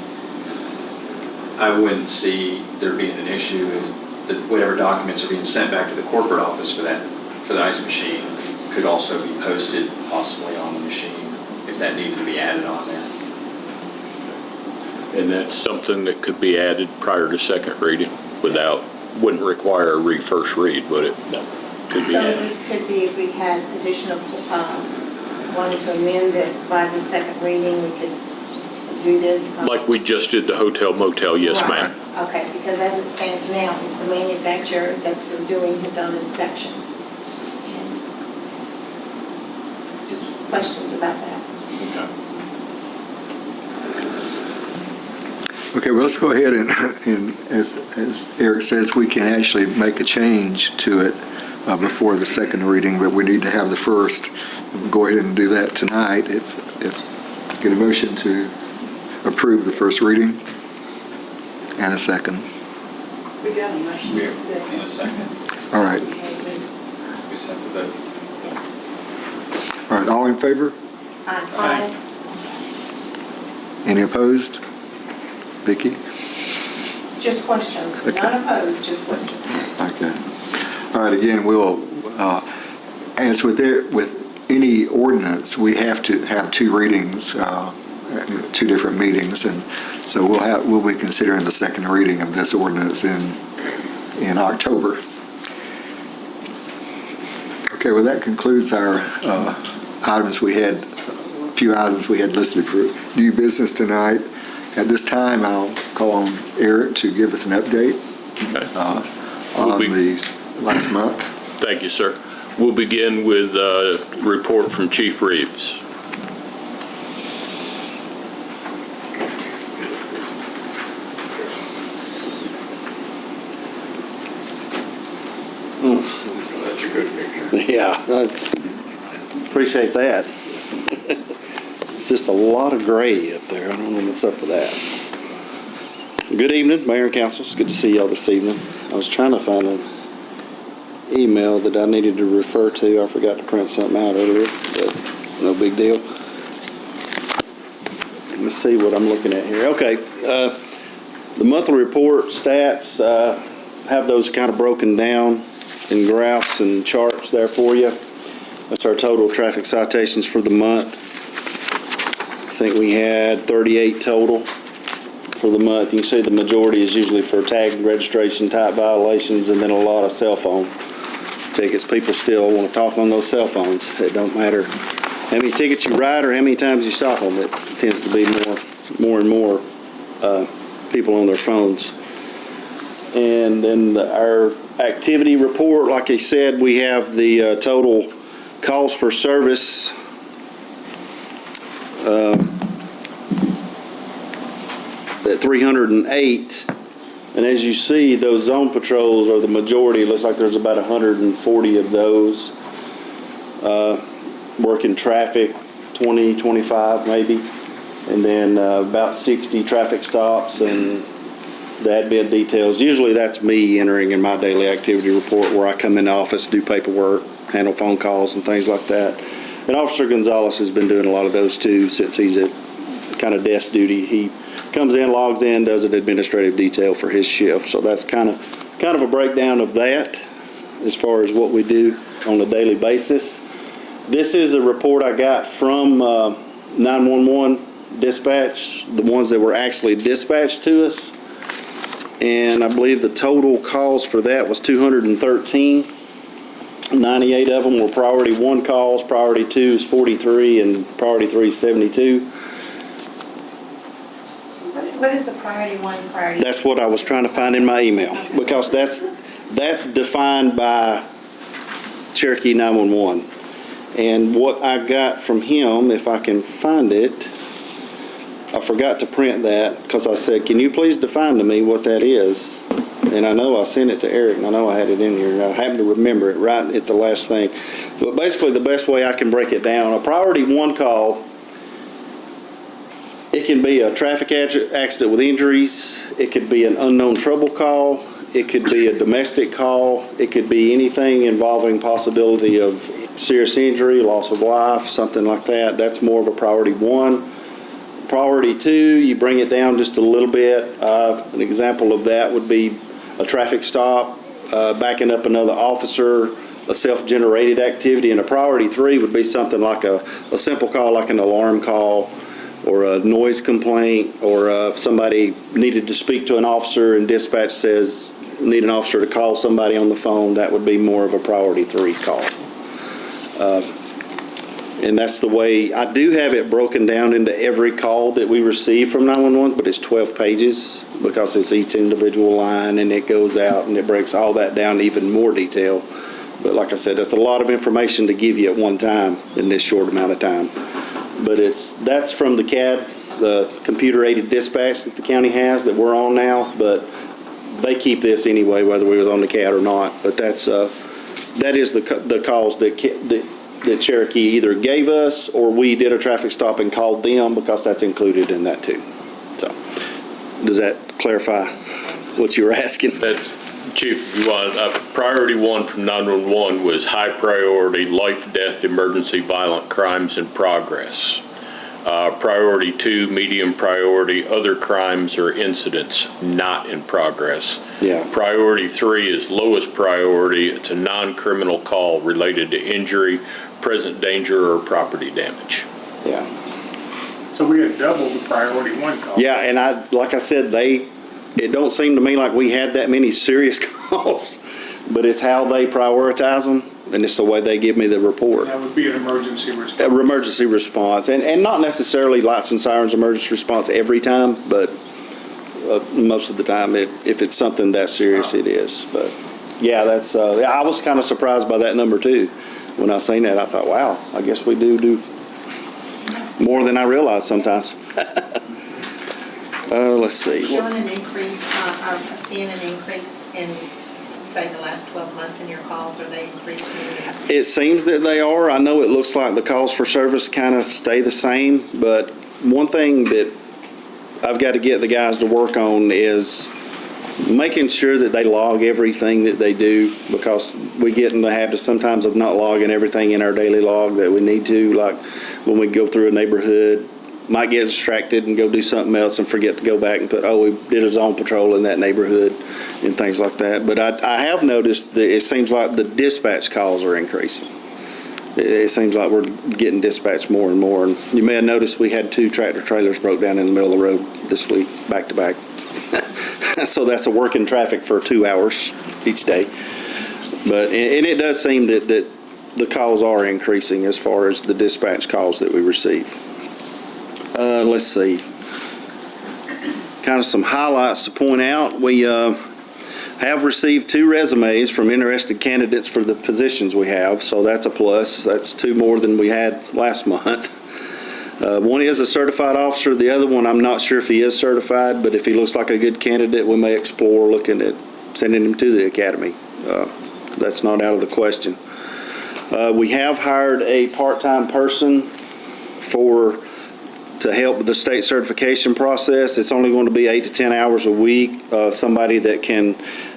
S9: I wouldn't see there being an issue if whatever documents are being sent back to the corporate office for the ice machine could also be posted possibly on the machine if that needed to be added on there.
S8: and that's something that could be added prior to second reading wouldn't require a first read, would it? No. Could be
S4: So
S8: added.
S4: this could be, if we had additional, wanted to amend this by the second reading, we could do this?
S8: Like we just did the hotel motel, yes,
S4: Right.
S8: ma'am.
S4: Okay, because as it stands now, it's the manufacturer that's doing his own inspections. And just questions about that.
S1: Okay, well, let's go ahead and as Eric says, we can actually make a change to it before the second reading, but we need to have the first. We'll go ahead and do that tonight. If get a motion to approve the first reading and a second.
S4: We got a motion
S9: In a second,
S1: All right.
S9: we set the vote.
S1: All right, all in favor?
S4: Aye.
S1: Any opposed? Vicki?
S4: Just questions,
S1: Okay.
S4: not opposed, just questions.
S1: Okay. All right, again, we'll, as with any ordinance, we have to have two readings, two different meetings, and so we'll be considering the second reading of this ordinance in October. Okay, well, that concludes our items we had, a few items we had listed for new business tonight. At this time, I'll call on Eric to give us an update
S8: Okay.
S1: on the last month.
S8: Thank you, sir. We'll begin with a report from Chief Reeves.
S3: That's a good picture.
S11: Yeah, appreciate that. It's just a lot of gray up there. I don't know what's up with that. Good evening, Mayor and Council. It's good to see y'all this evening. I was trying to find an email that I needed to refer to. I forgot to print something out earlier, but no big deal. Let me see what I'm looking at here. Okay, the monthly report stats, have those kind of broken down in graphs and charts there for you. That's our total traffic citations for the month. I think we had 38 total for the month. You can see the majority is usually for tag and registration type violations, and then a lot of cell phone tickets. People still want to talk on those cell phones. It don't matter how many tickets you write or how many times you stop them. It tends to be more and more people on their phones. And then our activity report, like I said, we have the total calls for service at 308. And as you see, those zone patrols are the majority. It looks like there's about 140 of those. Working traffic, 20, 25 maybe. And then about 60 traffic stops and the admin details. Usually that's me entering in my daily activity report where I come in the office, do paperwork, handle phone calls and things like that. And Officer Gonzalez has been doing a lot of those too since he's at kind of desk duty. He comes in, logs in, does an administrative detail for his shift. So that's kind of a breakdown of that as far as what we do on a daily basis. This is a report I got from 911 dispatch, the ones that were actually dispatched to us. And I believe the total calls for that was 213. 98 of them were priority 1 calls, priority 2 is 43, and priority 3 is 72.
S4: What is the priority 1, priority?
S11: That's what I was trying to find in my email, because that's defined by Cherokee 911. And what I got from him, if I can find it, I forgot to print that because I said, can you please define to me what that is? And I know I sent it to Eric, and I know I had it in here. I happen to remember it right at the last thing. But basically, the best way I can break it down, a priority 1 call, it can be a traffic accident with injuries. It could be an unknown trouble call. It could be a domestic call. It could be anything involving possibility of serious injury, loss of life, something like that. That's more of a priority 1. Priority 2, you bring it down just a little bit. An example of that would be a traffic stop, backing up another officer, a self-generated activity. And a priority 3 would be something like a simple call, like an alarm call or a noise complaint, or if somebody needed to speak to an officer and dispatch says need an officer to call somebody on the phone, that would be more of a priority 3 call. And that's the way, I do have it broken down into every call that we receive from 911, but it's 12 pages because it's each individual line, and it goes out and it breaks all that down in even more detail. But like I said, that's a lot of information to give you at one time in this short amount of time. But that's from the CAD, the computer-aided dispatch that the county has that we're on now, but they keep this anyway, whether we was on the CAD or not. But that is the calls that Cherokee either gave us or we did a traffic stop and called them, because that's included in that too. So, does that clarify what you were asking?
S8: That's, Chief, you want, priority 1 from 911 was high priority, life, death, emergency, violent crimes in progress. Priority 2, medium priority, other crimes or incidents not in progress.
S11: Yeah.
S8: Priority 3 is lowest priority. It's a non-criminal call related to injury, present danger, or property damage.
S11: Yeah.
S2: So we had doubled the priority 1 call.
S11: Yeah, and like I said, it don't seem to me like we had that many serious calls, but it's how they prioritize them, and it's the way they give me the report.
S2: That would be an emergency response.
S11: Emergency response, and not necessarily lights and sirens emergency response every time, but most of the time, if it's something that serious, it is. But yeah, that's. I was kind of surprised by that number too. When I seen that, I thought, wow, I guess we do more than I realized sometimes. Let's see.
S4: Showing an increase, are seeing an increase in, say, the last 12 months in your calls? Are they increasing?
S11: It seems that they are. I know it looks like the calls for service kind of stay the same, but one thing that I've got to get the guys to work on is making sure that they log everything that they do, because we get in the habit sometimes of not logging everything in our daily log that we need to. Like when we go through a neighborhood, might get distracted and go do something else and forget to go back and put, we did a zone patrol in that neighborhood and things like that. But I have noticed that it seems like the dispatch calls are increasing. It seems like we're getting dispatched more and more. And you may have noticed we had 2 tractor trailers broke down in the middle of the road this week, back to back. So that's a working traffic for 2 hours each day. But, and it does seem that the calls are increasing as far as the dispatch calls that we receive. Let's see. Kind of some highlights to point out. We have received 2 resumes from interested candidates for the positions we have, so that's a plus. That's 2 more than we had last month. One is a certified officer. The other one, I'm not sure if he is certified, but if he looks like a good candidate, we may explore looking at sending him to the academy. That's not out of the question. We have hired a part-time person to help with the state certification process. It's only going to be 8 to 10 hours a week. Somebody that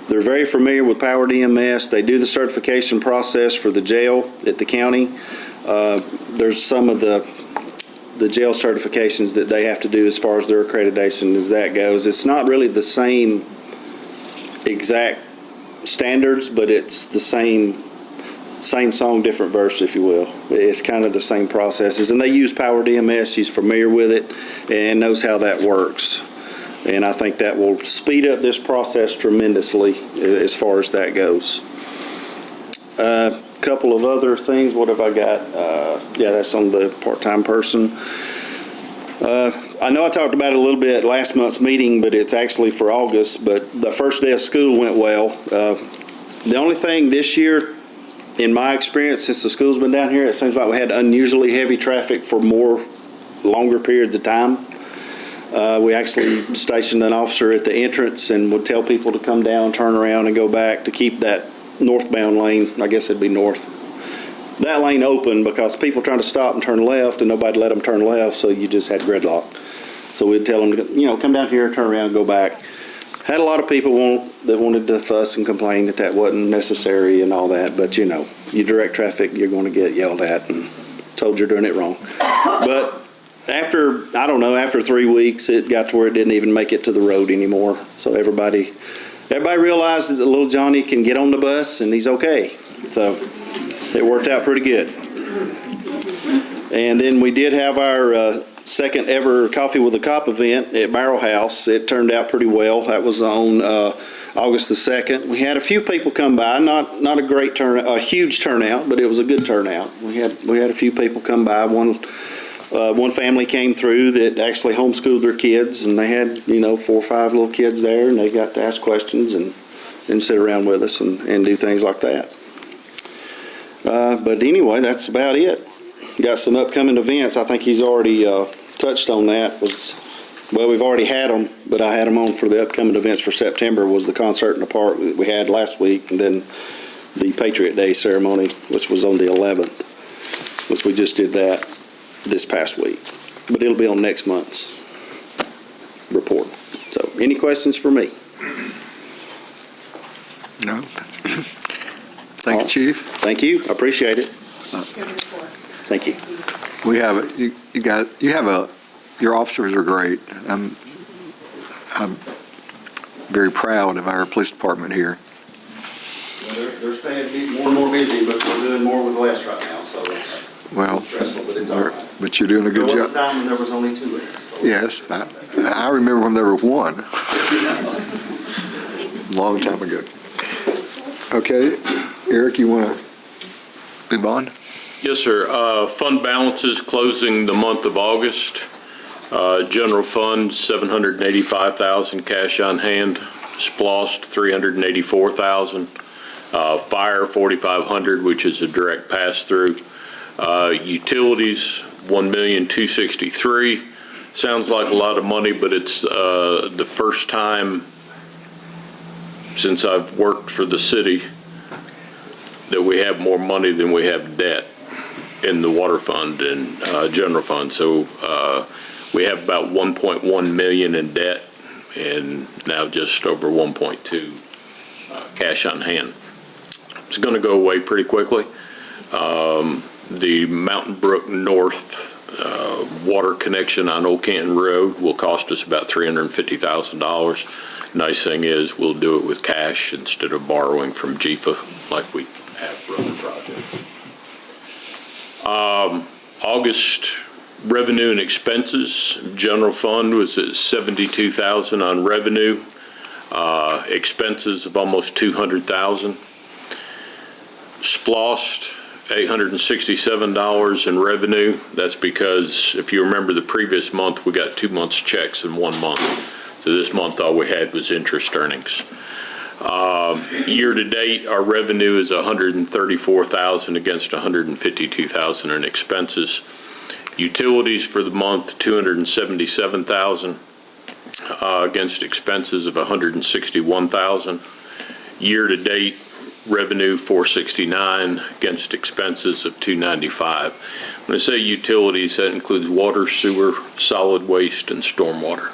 S11: they're very familiar with Powered EMS. They do the certification process for the jail at the county. There's some of the jail certifications that they have to do as far as their accreditation as that goes. It's not really the same exact standards, but it's the same song, different verse, if you will. It's kind of the same processes. And they use Powered EMS. She's familiar with it and knows how that works. And I think that will speed up this process tremendously as far as that goes. A couple of other things. What have I got? Yeah, that's on the part-time person. I know I talked about it a little bit at last month's meeting, but it's actually for August. But the first day of school went well. The only thing this year, in my experience, since the school's been down here, it seems like we had unusually heavy traffic for longer periods of time. We actually stationed an officer at the entrance and would tell people to come down, turn around, and go back to keep that northbound lane, I guess it'd be north, that lane open, because people trying to stop and turn left and nobody let them turn left, so you just had gridlock. So we'd tell them to, come down here, turn around, go back. Had a lot of people that wanted to fuss and complain that wasn't necessary and all that, but you direct traffic, you're going to get yelled at and told you're doing it wrong. But after 3 weeks, it got to where it didn't even make it to the road anymore. So everybody realized that little Johnny can get on the bus and he's okay. So it worked out pretty good. And then we did have our second ever Coffee with a Cop event at Barrel House. It turned out pretty well. That was on August the 2nd. We had a few people come by, not a great turnout, a huge turnout, but it was a good turnout. We had a few people come by. One family came through that actually homeschooled their kids, and they had 4 or 5 little kids there, and they got to ask questions and sit around with us and do things like that. But anyway, that's about it. Got some upcoming events. I think he's already touched on that. We've already had them, but I had them on for the upcoming events for September. Was the concert in the park that we had last week, and then the Patriot Day ceremony, which was on the 11th, which we just did that this past week. But it'll be on next month's report. So, any questions for me?
S1: No. Thank you, Chief.
S11: Thank you. I appreciate it. Thank you.
S1: Your officers are great. I'm very proud of our police department here.
S11: They're staying more and more busy, but we're doing more with less right now, so it's stressful, but it's all right.
S1: But you're doing a good
S11: There
S1: job.
S11: was a time when there was only 2 of us. So
S1: Yes, I remember when there were 1. Long time ago. Okay, Eric, you want to move on?
S8: Yes, sir. Fund balances closing the month of August. General fund, $785,000 cash on hand. SPLOST, $384,000. Fire, $4,500, which is a direct pass-through. Utilities, $1,263,000. Sounds like a lot of money, but it's the first time since I've worked for the city that we have more money than we have debt in the water fund and general fund. So we have about 1.1 million in debt and now just over 1.2 cash on hand. It's going to go away pretty quickly. The Mountain Brook North water connection on Old Canton Road will cost us about $350,000. Nice thing is we'll do it with cash instead of borrowing from GFA like we have for other projects. August revenue and expenses, general fund was at 72,000 on revenue, expenses of almost 200,000. Splost, $867 in revenue. That's because if you remember the previous month, we got 2 months checks in 1 month. So this month, all we had was interest earnings. Year to date, our revenue is 134,000 against 152,000 in expenses. Utilities for the month, 277,000 against expenses of 161,000. Year to date, revenue 469 against expenses of 295. When I say utilities, that includes water, sewer, solid waste, and stormwater.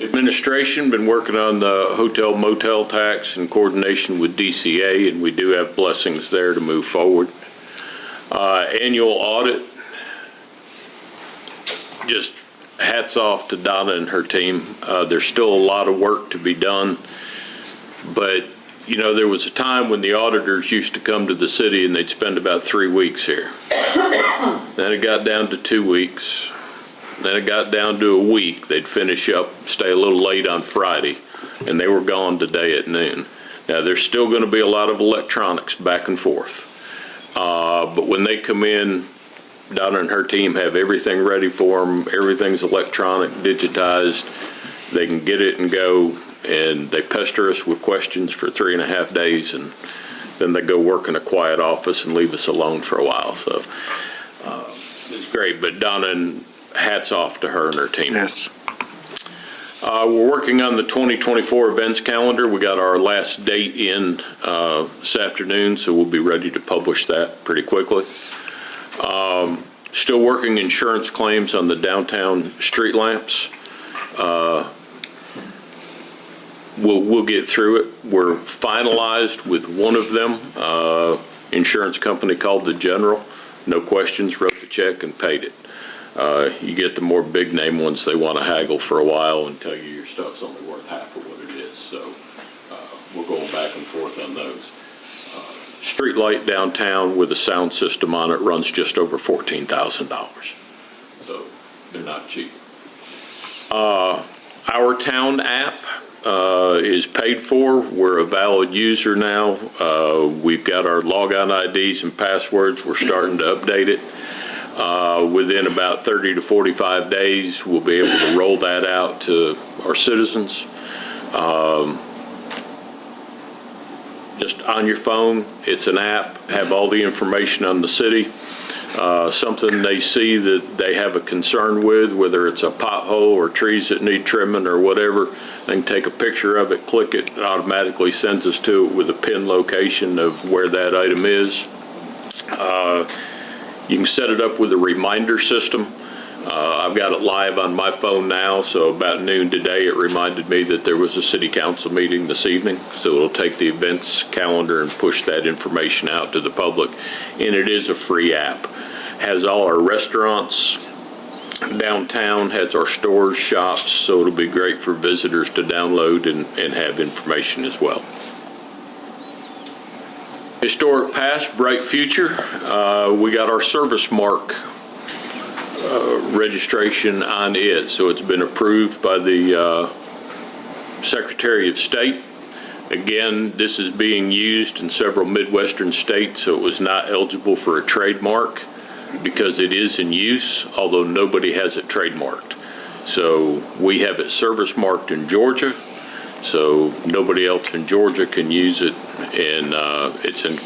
S8: Administration, been working on the hotel motel tax in coordination with DCA, and we do have blessings there to move forward. Annual audit, just hats off to Donna and her team. There's still a lot of work to be done, but you know, there was a time when the auditors used to come to the city and they'd spend about 3 weeks here. Then it got down to 2 weeks. Then it got down to a week. They'd finish up, stay a little late on Friday, and they were gone today at noon. Now, there's still going to be a lot of electronics back and forth. But when they come in, Donna and her team have everything ready for them. Everything's electronic, digitized. They can get it and go, and they pester us with questions for 3.5 days, and then they go work in a quiet office and leave us alone for a while. So it's great, but Donna, and hats off to her and her team.
S1: Yes.
S8: We're working on the 2024 events calendar. We got our last date in this afternoon, so we'll be ready to publish that pretty quickly. Still working insurance claims on the downtown street lamps. We'll get through it. We're finalized with one of them. Insurance company called the General. No questions, wrote the check and paid it. You get the more big name ones, they want to haggle for a while and tell you your stuff's only worth half of what it is. So we're going back and forth on those. Street light downtown with a sound system on it runs just over $14,000. So they're not cheap. Our town app is paid for. We're a valid user now. We've got our logon IDs and passwords. We're starting to update it. Within about 30 to 45 days, we'll be able to roll that out to our citizens. Just on your phone, it's an app, have all the information on the city. Something they see that they have a concern with, whether it's a pothole or trees that need trimming or whatever, they can take a picture of it, click it, it automatically sends us to it with a pin location of where that item is. You can set it up with a reminder system. I've got it live on my phone now, so about noon today it reminded me that there was a city council meeting this evening. So it'll take the events calendar and push that information out to the public. And it is a free app. Has all our restaurants downtown, has our stores, shops, so it'll be great for visitors to download and have information as well. Historic past, bright future. We got our service mark registration on it, so it's been approved by the Secretary of State. Again, this is being used in several Midwestern states, so it was not eligible for a trademark because it is in use, although nobody has it trademarked. So we have it service marked in Georgia, so nobody else in Georgia can use it, and it's in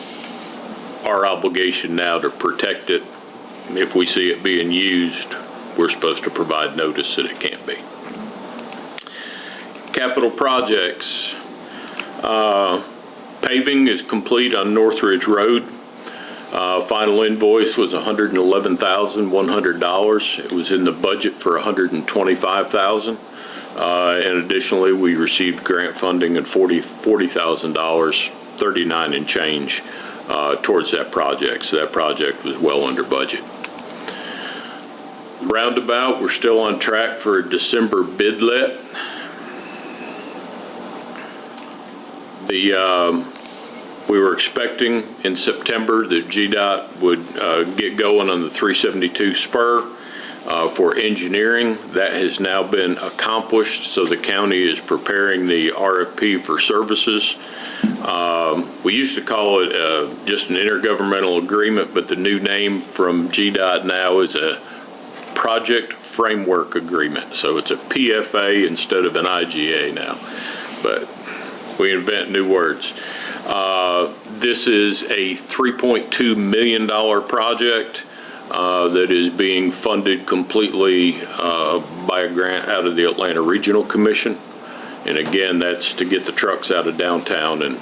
S8: our obligation now to protect it. If we see it being used, we're supposed to provide notice that it can't be. Capital projects. Paving is complete on Northridge Road. Final invoice was $111,100. It was in the budget for $125,000. And additionally, we received grant funding at $40,000, 39 and change towards that project. So that project was well under budget. Roundabout, we're still on track for a December bid let. The We were expecting in September that GDOT would get going on the 372 spur for engineering. That has now been accomplished, so the county is preparing the RFP for services. We used to call it just an intergovernmental agreement, but the new name from GDOT now is a Project Framework Agreement. So it's a PFA instead of an IGA now, but we invent new words. This is a $3.2 million project that is being funded completely by a grant out of the Atlanta Regional Commission. And again, that's to get the trucks out of downtown and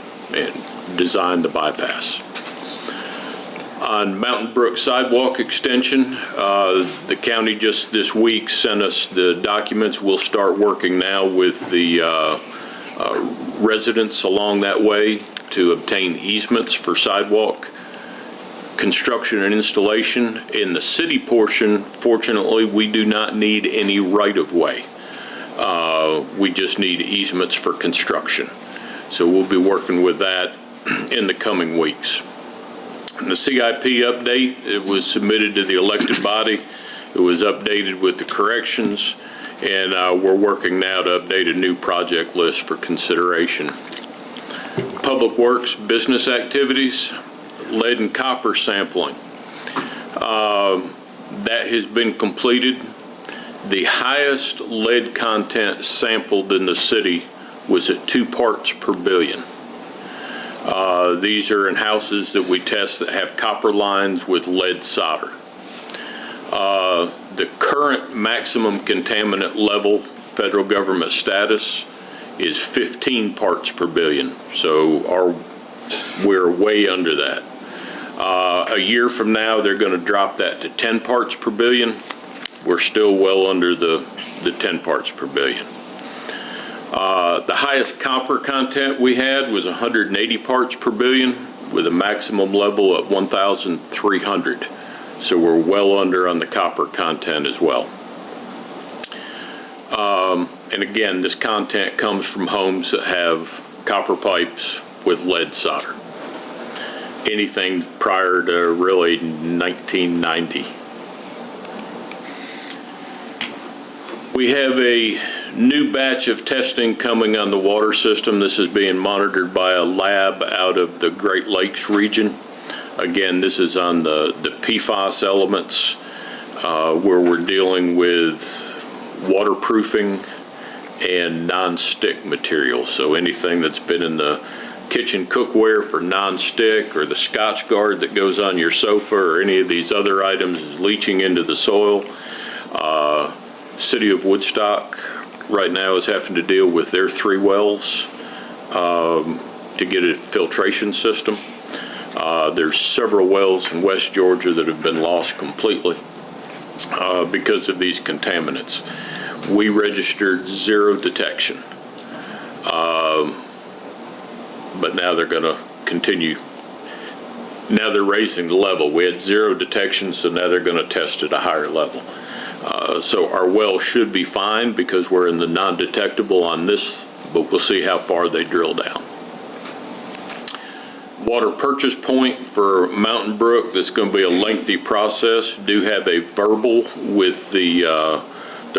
S8: design the bypass. On Mountain Brook sidewalk extension, the county just this week sent us the documents. We'll start working now with the residents along that way to obtain easements for sidewalk construction and installation. In the city portion, fortunately, we do not need any right-of-way. We just need easements for construction. So we'll be working with that in the coming weeks. And the CIP update, it was submitted to the elected body. It was updated with the corrections, and we're working now to update a new project list for consideration. Public Works business activities, lead and copper sampling. That has been completed. The highest lead content sampled in the city was at 2 parts per billion. These are in houses that we test that have copper lines with lead solder. The current maximum contaminant level, federal government status, is 15 parts per billion. So we're way under that. A year from now, they're going to drop that to 10 parts per billion. We're still well under the 10 parts per billion. The highest copper content we had was 180 parts per billion with a maximum level of 1,300. So we're well under on the copper content as well. And again, this content comes from homes that have copper pipes with lead solder. Anything prior to really 1990. We have a new batch of testing coming on the water system. This is being monitored by a lab out of the Great Lakes region. Again, this is on the PFAS elements where we're dealing with waterproofing and non-stick materials. So anything that's been in the kitchen cookware for non-stick, or the Scotch Guard that goes on your sofa, or any of these other items is leaching into the soil. City of Woodstock right now is having to deal with their 3 wells to get a filtration system. There's several wells in West Georgia that have been lost completely because of these contaminants. We registered 0 detection, but now they're going to continue. Now they're raising the level. We had 0 detection, so now they're going to test at a higher level. So our well should be fine because we're in the non-detectable on this, but we'll see how far they drill down. Water purchase point for Mountain Brook, that's going to be a lengthy process. Do have a verbal with the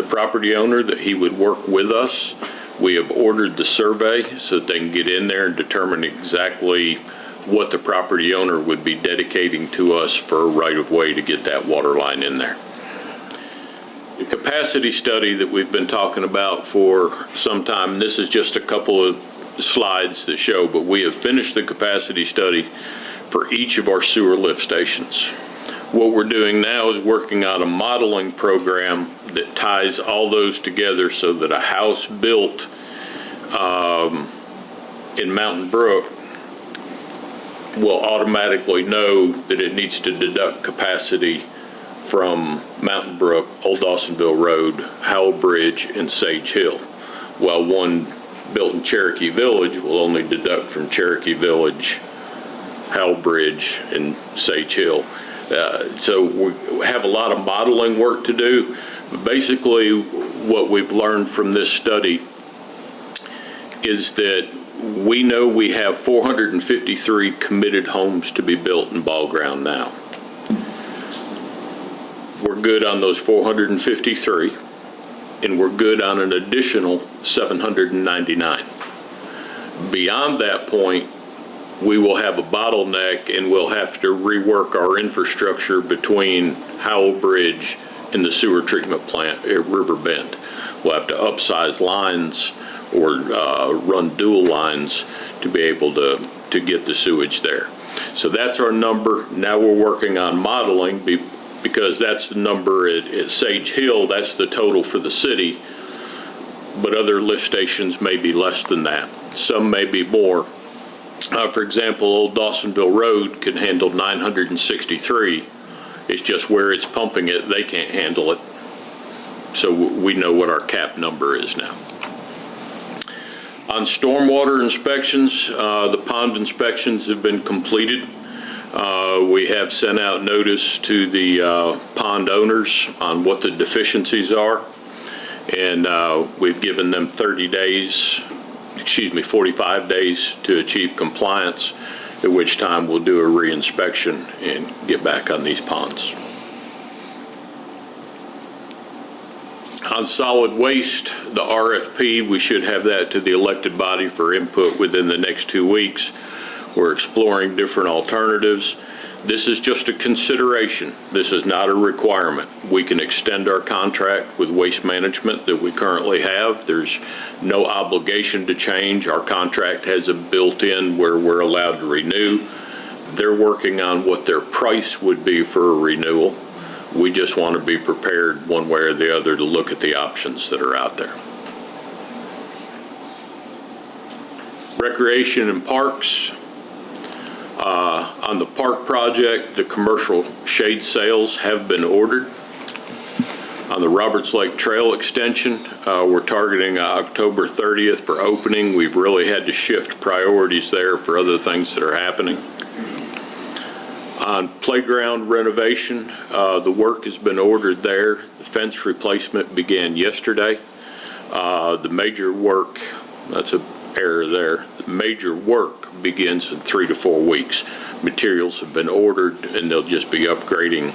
S8: property owner that he would work with us. We have ordered the survey so that they can get in there and determine exactly what the property owner would be dedicating to us for a right-of-way to get that water line in there. The capacity study that we've been talking about for some time, this is just a couple of slides that show, but we have finished the capacity study for each of our sewer lift stations. What we're doing now is working on a modeling program that ties all those together so that a house built in Mountain Brook will automatically know that it needs to deduct capacity from Mountain Brook, Old Dawsonville Road, Howell Bridge, and Sage Hill, while one built in Cherokee Village will only deduct from Cherokee Village, Howell Bridge, and Sage Hill. So we have a lot of modeling work to do. But basically, what we've learned from this study is that we know we have 453 committed homes to be built in Ball Ground now. We're good on those 453, and we're good on an additional 799. Beyond that point, we will have a bottleneck and we'll have to rework our infrastructure between Howell Bridge and the sewer treatment plant at River Bend. We'll have to upsize lines or run dual lines to be able to get the sewage there. So that's our number. Now we're working on modeling because that's the number at Sage Hill. That's the total for the city, but other lift stations may be less than that. Some may be more. For example, Old Dawsonville Road can handle 963. It's just where it's pumping it, they can't handle it. So we know what our cap number is now. On stormwater inspections, the pond inspections have been completed. We have sent out notice to the pond owners on what the deficiencies are. And we've given them 45 days to achieve compliance, at which time we'll do a reinspection and get back on these ponds. On solid waste, the RFP, we should have that to the elected body for input within the next 2 weeks. We're exploring different alternatives. This is just a consideration. This is not a requirement. We can extend our contract with Waste Management that we currently have. There's no obligation to change. Our contract has a built-in where we're allowed to renew. They're working on what their price would be for a renewal. We just want to be prepared one way or the other to look at the options that are out there. Recreation and parks. On the park project, the commercial shade sails have been ordered. On the Roberts Lake Trail extension, we're targeting October 30th for opening. We've really had to shift priorities there for other things that are happening. On playground renovation, the work has been ordered there. The fence replacement began yesterday. The major work, that's an error there, the major work begins in 3 to 4 weeks. Materials have been ordered and they'll just be upgrading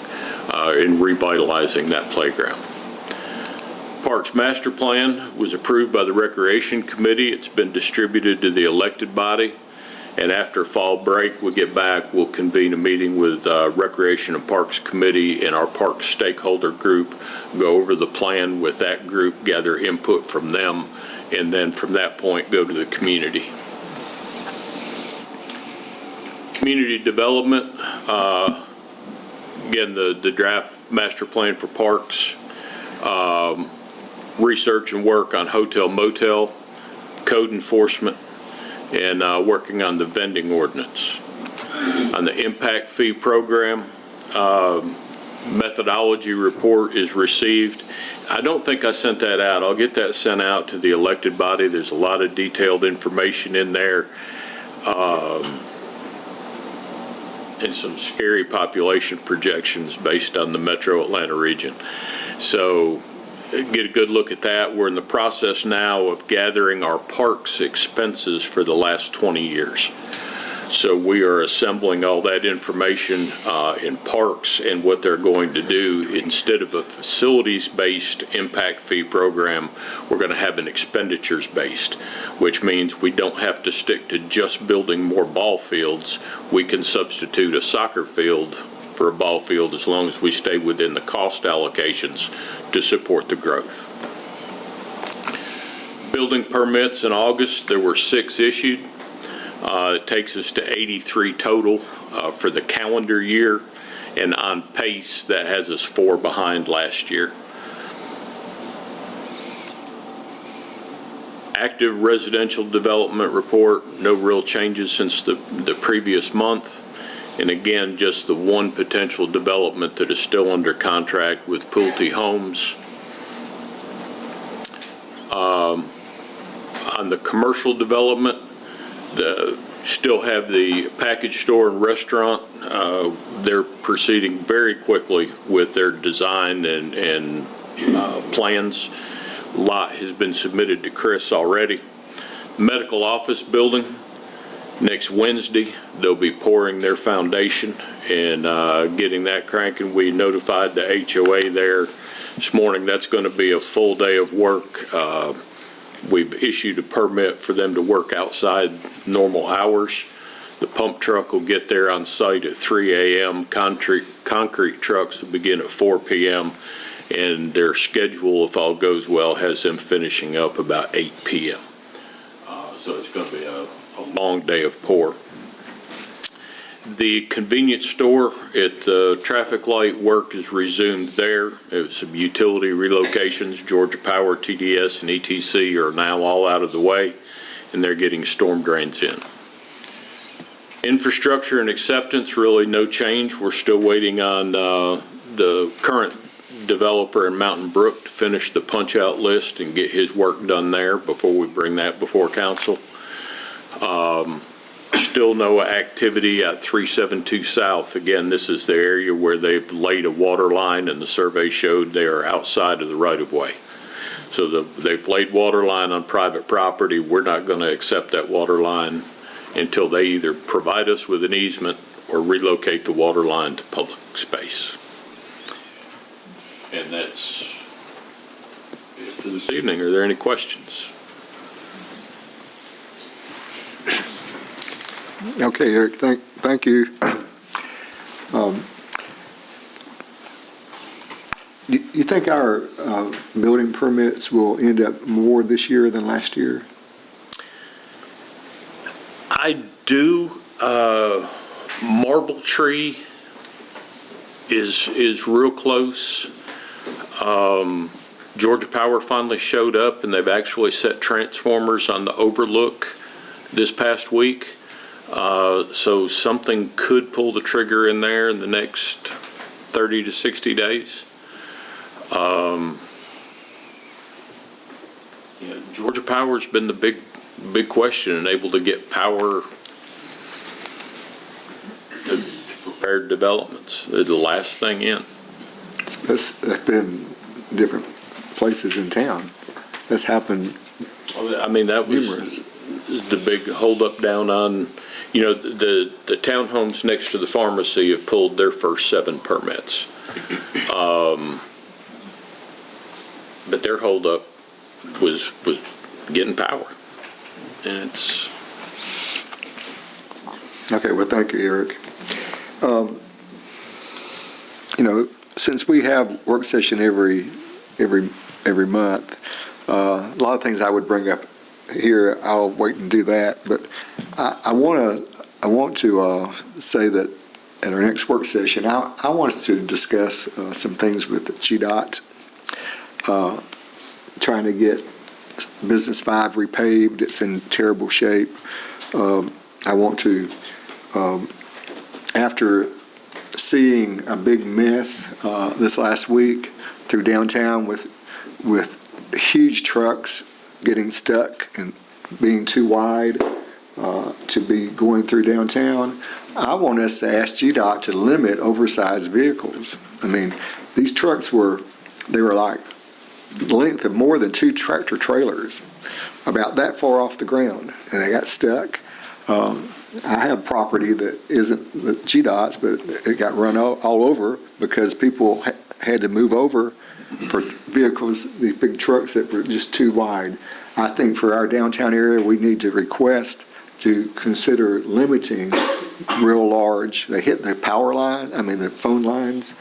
S8: and revitalizing that playground. Parks Master Plan was approved by the Recreation Committee. It's been distributed to the elected body. And after fall break, we'll get back, we'll convene a meeting with Recreation and Parks Committee and our park stakeholder group, go over the plan with that group, gather input from them, and then from that point, go to the community. Community development, again, the draft master plan for parks, research and work on hotel motel, code enforcement, and working on the vending ordinance. On the impact fee program, methodology report is received. I don't think I sent that out. I'll get that sent out to the elected body. There's a lot of detailed information in there. And some scary population projections based on the Metro Atlanta region. So get a good look at that. We're in the process now of gathering our parks expenses for the last 20 years. So we are assembling all that information in parks and what they're going to do. Instead of a facilities-based impact fee program, we're going to have an expenditures-based, which means we don't have to stick to just building more ball fields. We can substitute a soccer field for a ball field as long as we stay within the cost allocations to support the growth. Building permits in August, there were 6 issued. It takes us to 83 total for the calendar year, and on pace, that has us 4 behind last year. Active residential development report, no real changes since the previous month. And again, just the one potential development that is still under contract with Pulte Homes. On the commercial development, still have the package store and restaurant. They're proceeding very quickly with their design and plans. Lot has been submitted to Chris already. medical office building. Next Wednesday, they'll be pouring their foundation and getting that cranking. We notified the HOA there this morning. That's going to be a full day of work. We've issued a permit for them to work outside normal hours. The pump truck will get there on site at 3 a.m. Concrete trucks will begin at 4 p.m. And their schedule, if all goes well, has them finishing up about 8 p.m. So it's going to be a long day of pour. The convenience store at the traffic light work is resumed there. There's some utility relocations. Georgia Power, TDS, and ETC are now all out of the way, and they're getting storm drains in. Infrastructure and acceptance, really no change. We're still waiting on the current developer in Mountain Brook to finish the punch-out list and get his work done there before we bring that before council. Still no activity at 372 South. Again, this is the area where they've laid a water line, and the survey showed they are outside of the right-of-way. So they've laid water line on private property. We're not going to accept that water line until they either provide us with an easement or relocate the water line to public space. And that's it for this evening. Are there any questions?
S1: Okay, Eric, thank you. You think our building permits will end up more this year than last year?
S8: I do. Marble Tree is real close. Georgia Power finally showed up, and they've actually set transformers on the overlook this past week. So something could pull the trigger in there in the next 30 to 60 days. Georgia Power's been the big question, and able to get power to prepared developments. They're the last thing in.
S1: That's been different places in town. That's happened.
S8: I mean, that was
S1: numerous.
S8: The big holdup down on, the townhomes next to the pharmacy have pulled their first 7 permits. But their holdup was getting power. And it's...
S1: Okay, well, thank you, Eric. Since we have work session every month, a lot of things I would bring up here, I'll wait and do that. But I want to say that at our next work session, I want us to discuss some things with GDOT, trying to get Business 5 repaved. It's in terrible shape. I want to, after seeing a big mess this last week through downtown with huge trucks getting stuck and being too wide to be going through downtown, I want us to ask GDOT to limit oversized vehicles. I mean, these trucks they were like the length of more than 2 tractor trailers, about that far off the ground, and they got stuck. I have property that isn't the GDOT's, but it got run all over because people had to move over for vehicles, these big trucks that were just too wide. I think for our downtown area, we need to request to consider limiting real large. They hit the power line, the phone lines.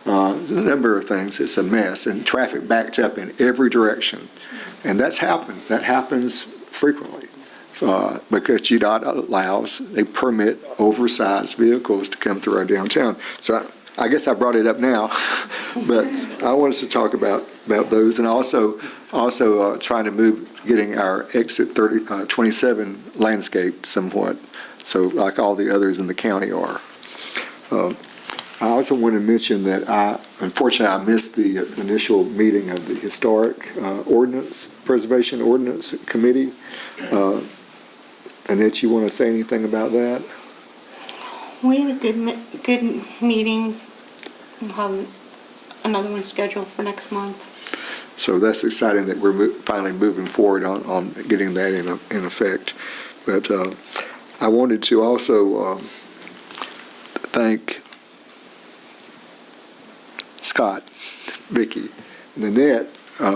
S1: There's a number of things. It's a mess, and traffic backed up in every direction. And that's happened. That happens frequently. Because GDOT they permit oversized vehicles to come through our downtown. So I guess I brought it up now, but I want us to talk about those, and also trying to getting our exit 27 landscaped somewhat, so like all the others in the county are. I also want to mention that unfortunately I missed the initial meeting of the Historic Preservation Ordinance Committee. Annette, you want to say anything about that?
S12: We had a good meeting. We'll have another one scheduled for next month.
S1: So that's exciting that we're finally moving forward on getting that in effect. But I wanted to also thank Scott, Vicki, and Annette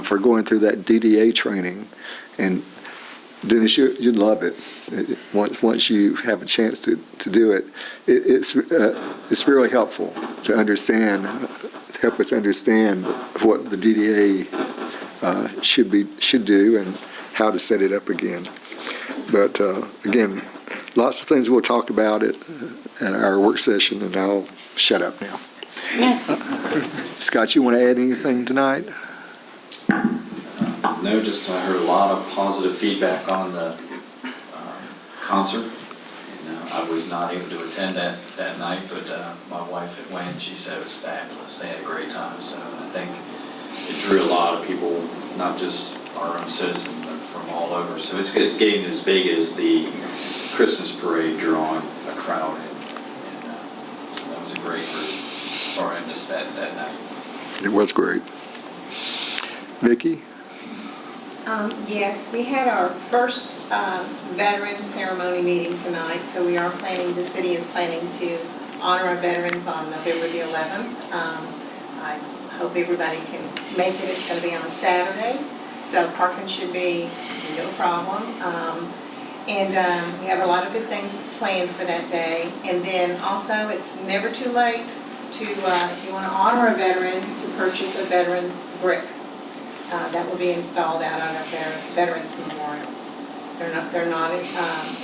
S1: for going through that DDA training. And Dennis, you'd love it. Once you have a chance to do it, it's really helpful to help us understand what the DDA should do and how to set it up again. But again, lots of things we'll talk about at our work session, and I'll shut up now. Scott, you want to add anything tonight?
S9: No, just I heard a lot of positive feedback on the concert. And, I was not able to attend that night, but my wife had went, and she said it was fabulous. They had a great time. So I think it drew a lot of people, not just our own citizens, but from all over. So it's getting as big as the Christmas parade, drawing a crowd. And so that was a great group. Sorry I missed that night.
S1: It was great. Vicki?
S4: Yes, we had our first veteran ceremony meeting tonight, so we are planning, the city is planning to honor our veterans on November the 11th. I hope everybody can make it. It's going to be on a Saturday, so parking should be no problem. And we have a lot of good things planned for that day. And then also, it's never too late to, if you want to honor a veteran, to purchase a veteran brick. That will be installed out on our Veterans Memorial.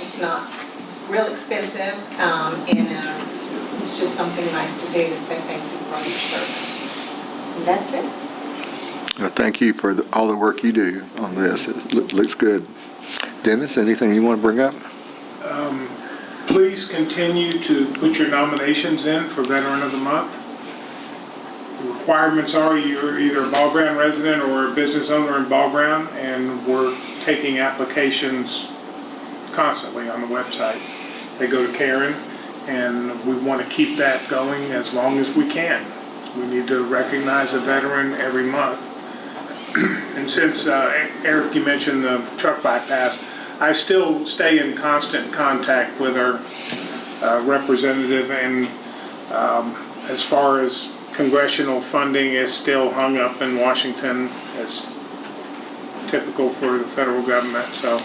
S4: It's not real expensive, and it's just something nice to do to say thank you for your service. And that's it.
S1: Well, thank you for all the work you do on this. It looks good. Dennis, anything you want to bring up?
S2: Please continue to put your nominations in for Veteran of the Month. The requirements are you're either a Ball Ground resident or a business owner in Ball Ground, and we're taking applications constantly on the website. They go to Karen, and we want to keep that going as long as we can. We need to recognize a veteran every month. And since, Eric, you mentioned the truck bypass, I still stay in constant contact with our representative, and as far as congressional funding is still hung up in Washington, as typical for the federal government. So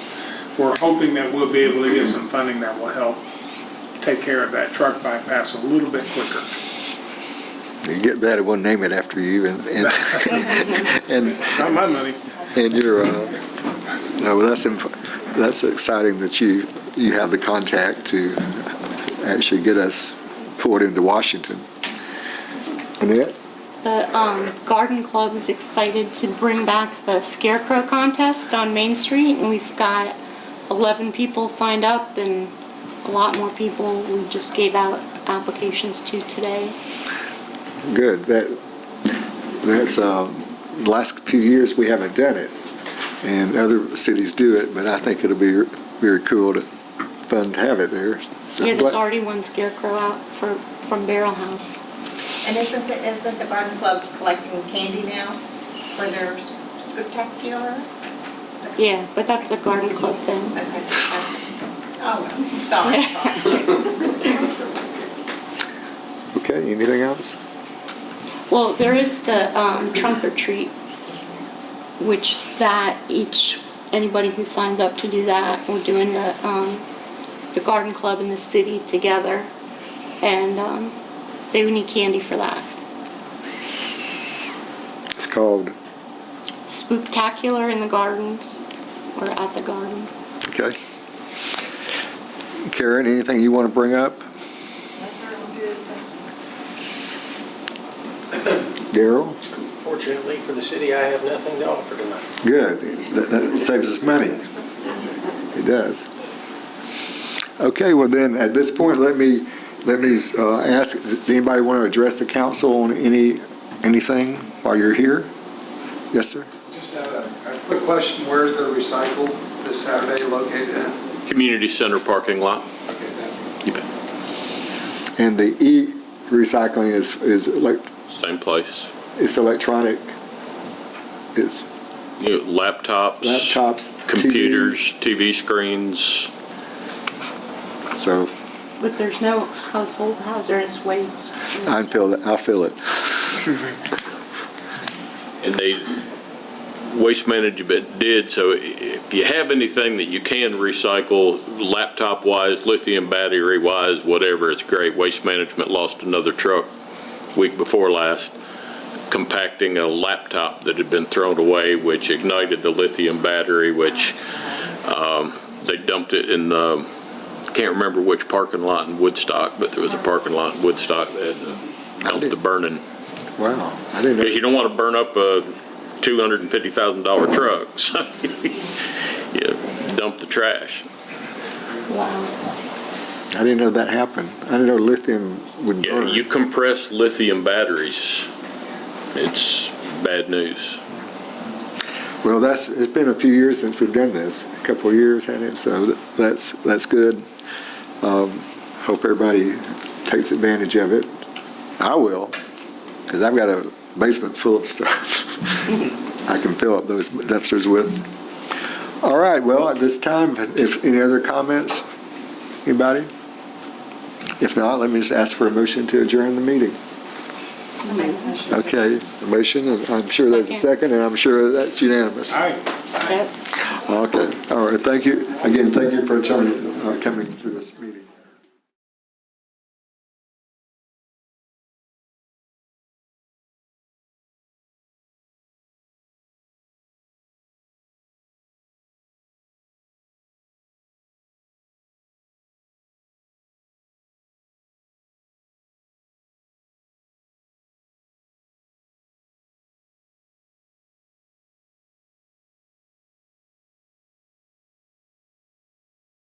S2: we're hoping that we'll be able to get some funding that will help take care of that truck bypass a little bit quicker.
S1: You get that, we'll name it after you, and
S2: Not my money.
S1: and you're no, that's exciting that you have the contact to actually get us pulled into Washington. Annette?
S12: The Garden Club is excited to bring back the Scarecrow contest on Main Street, and we've got 11 people signed up, and a lot more people we just gave out applications to today.
S1: Good. That's the last few years we haven't done it, and other cities do it, but I think it'll be very cool fun to have it there. So
S12: Yeah, there's already one Scarecrow out from Barrel House.
S4: And isn't the Garden Club collecting candy now for their spectacular?
S12: Yeah, but that's a Garden Club thing.
S4: Okay. Oh, well, sorry.
S1: Okay, anything else?
S12: Well, there is the trunk or treat, which anybody who signs up to do that, we're doing the Garden Club and the city together, and they would need candy for that.
S1: It's called?
S12: Spooktacular in the gardens, or at the garden.
S1: Okay. Karen, anything you want to bring up?
S4: Yes, sir, I'm good.
S1: Daryl?
S13: Fortunately for the city, I have nothing to offer tonight.
S1: Good. That saves us money. It does. Okay, well then, at this point, let me ask, does anybody want to address the council on anything while you're here? Yes, sir?
S14: Just a quick question. Where's the recycle this Saturday located at?
S8: Community center parking lot.
S14: Okay, thank you.
S8: You bet.
S1: And the e-recycling is like,
S8: Same place.
S1: it's electronic is
S8: Laptops.
S1: laptops,
S8: Computers, TV screens.
S1: So
S12: But there's no household hazardous waste.
S1: I feel it.
S8: And Waste Management did, so if you have anything that you can recycle, laptop-wise, lithium battery-wise, whatever, it's great. Waste Management lost another truck week before last, compacting a laptop that had been thrown away, which ignited the lithium battery, which they dumped it in the, can't remember which parking lot in Woodstock, but there was a parking lot in Woodstock that had dumped the burning.
S1: Wow, I didn't know.
S8: Because you don't want to burn up a $250,000 truck, so you dump the trash.
S12: Wow.
S1: I didn't know that happened. I didn't know lithium would
S8: Yeah,
S1: burn.
S8: you compress lithium batteries, it's bad news.
S1: Well, it's been a few years since we've done this, a couple of years, hasn't it? So that's good. Hope everybody takes advantage of it. I will, because I've got a basement full of stuff I can fill up those dumpsters with. All right, well, at this time, if any other comments, anybody? If not, let me just ask for a motion to adjourn the meeting. Okay, a motion, and I'm sure there's a second, and I'm sure that's unanimous.
S2: Aye.
S1: Okay, all right, thank you. Again, thank you for coming to this meeting.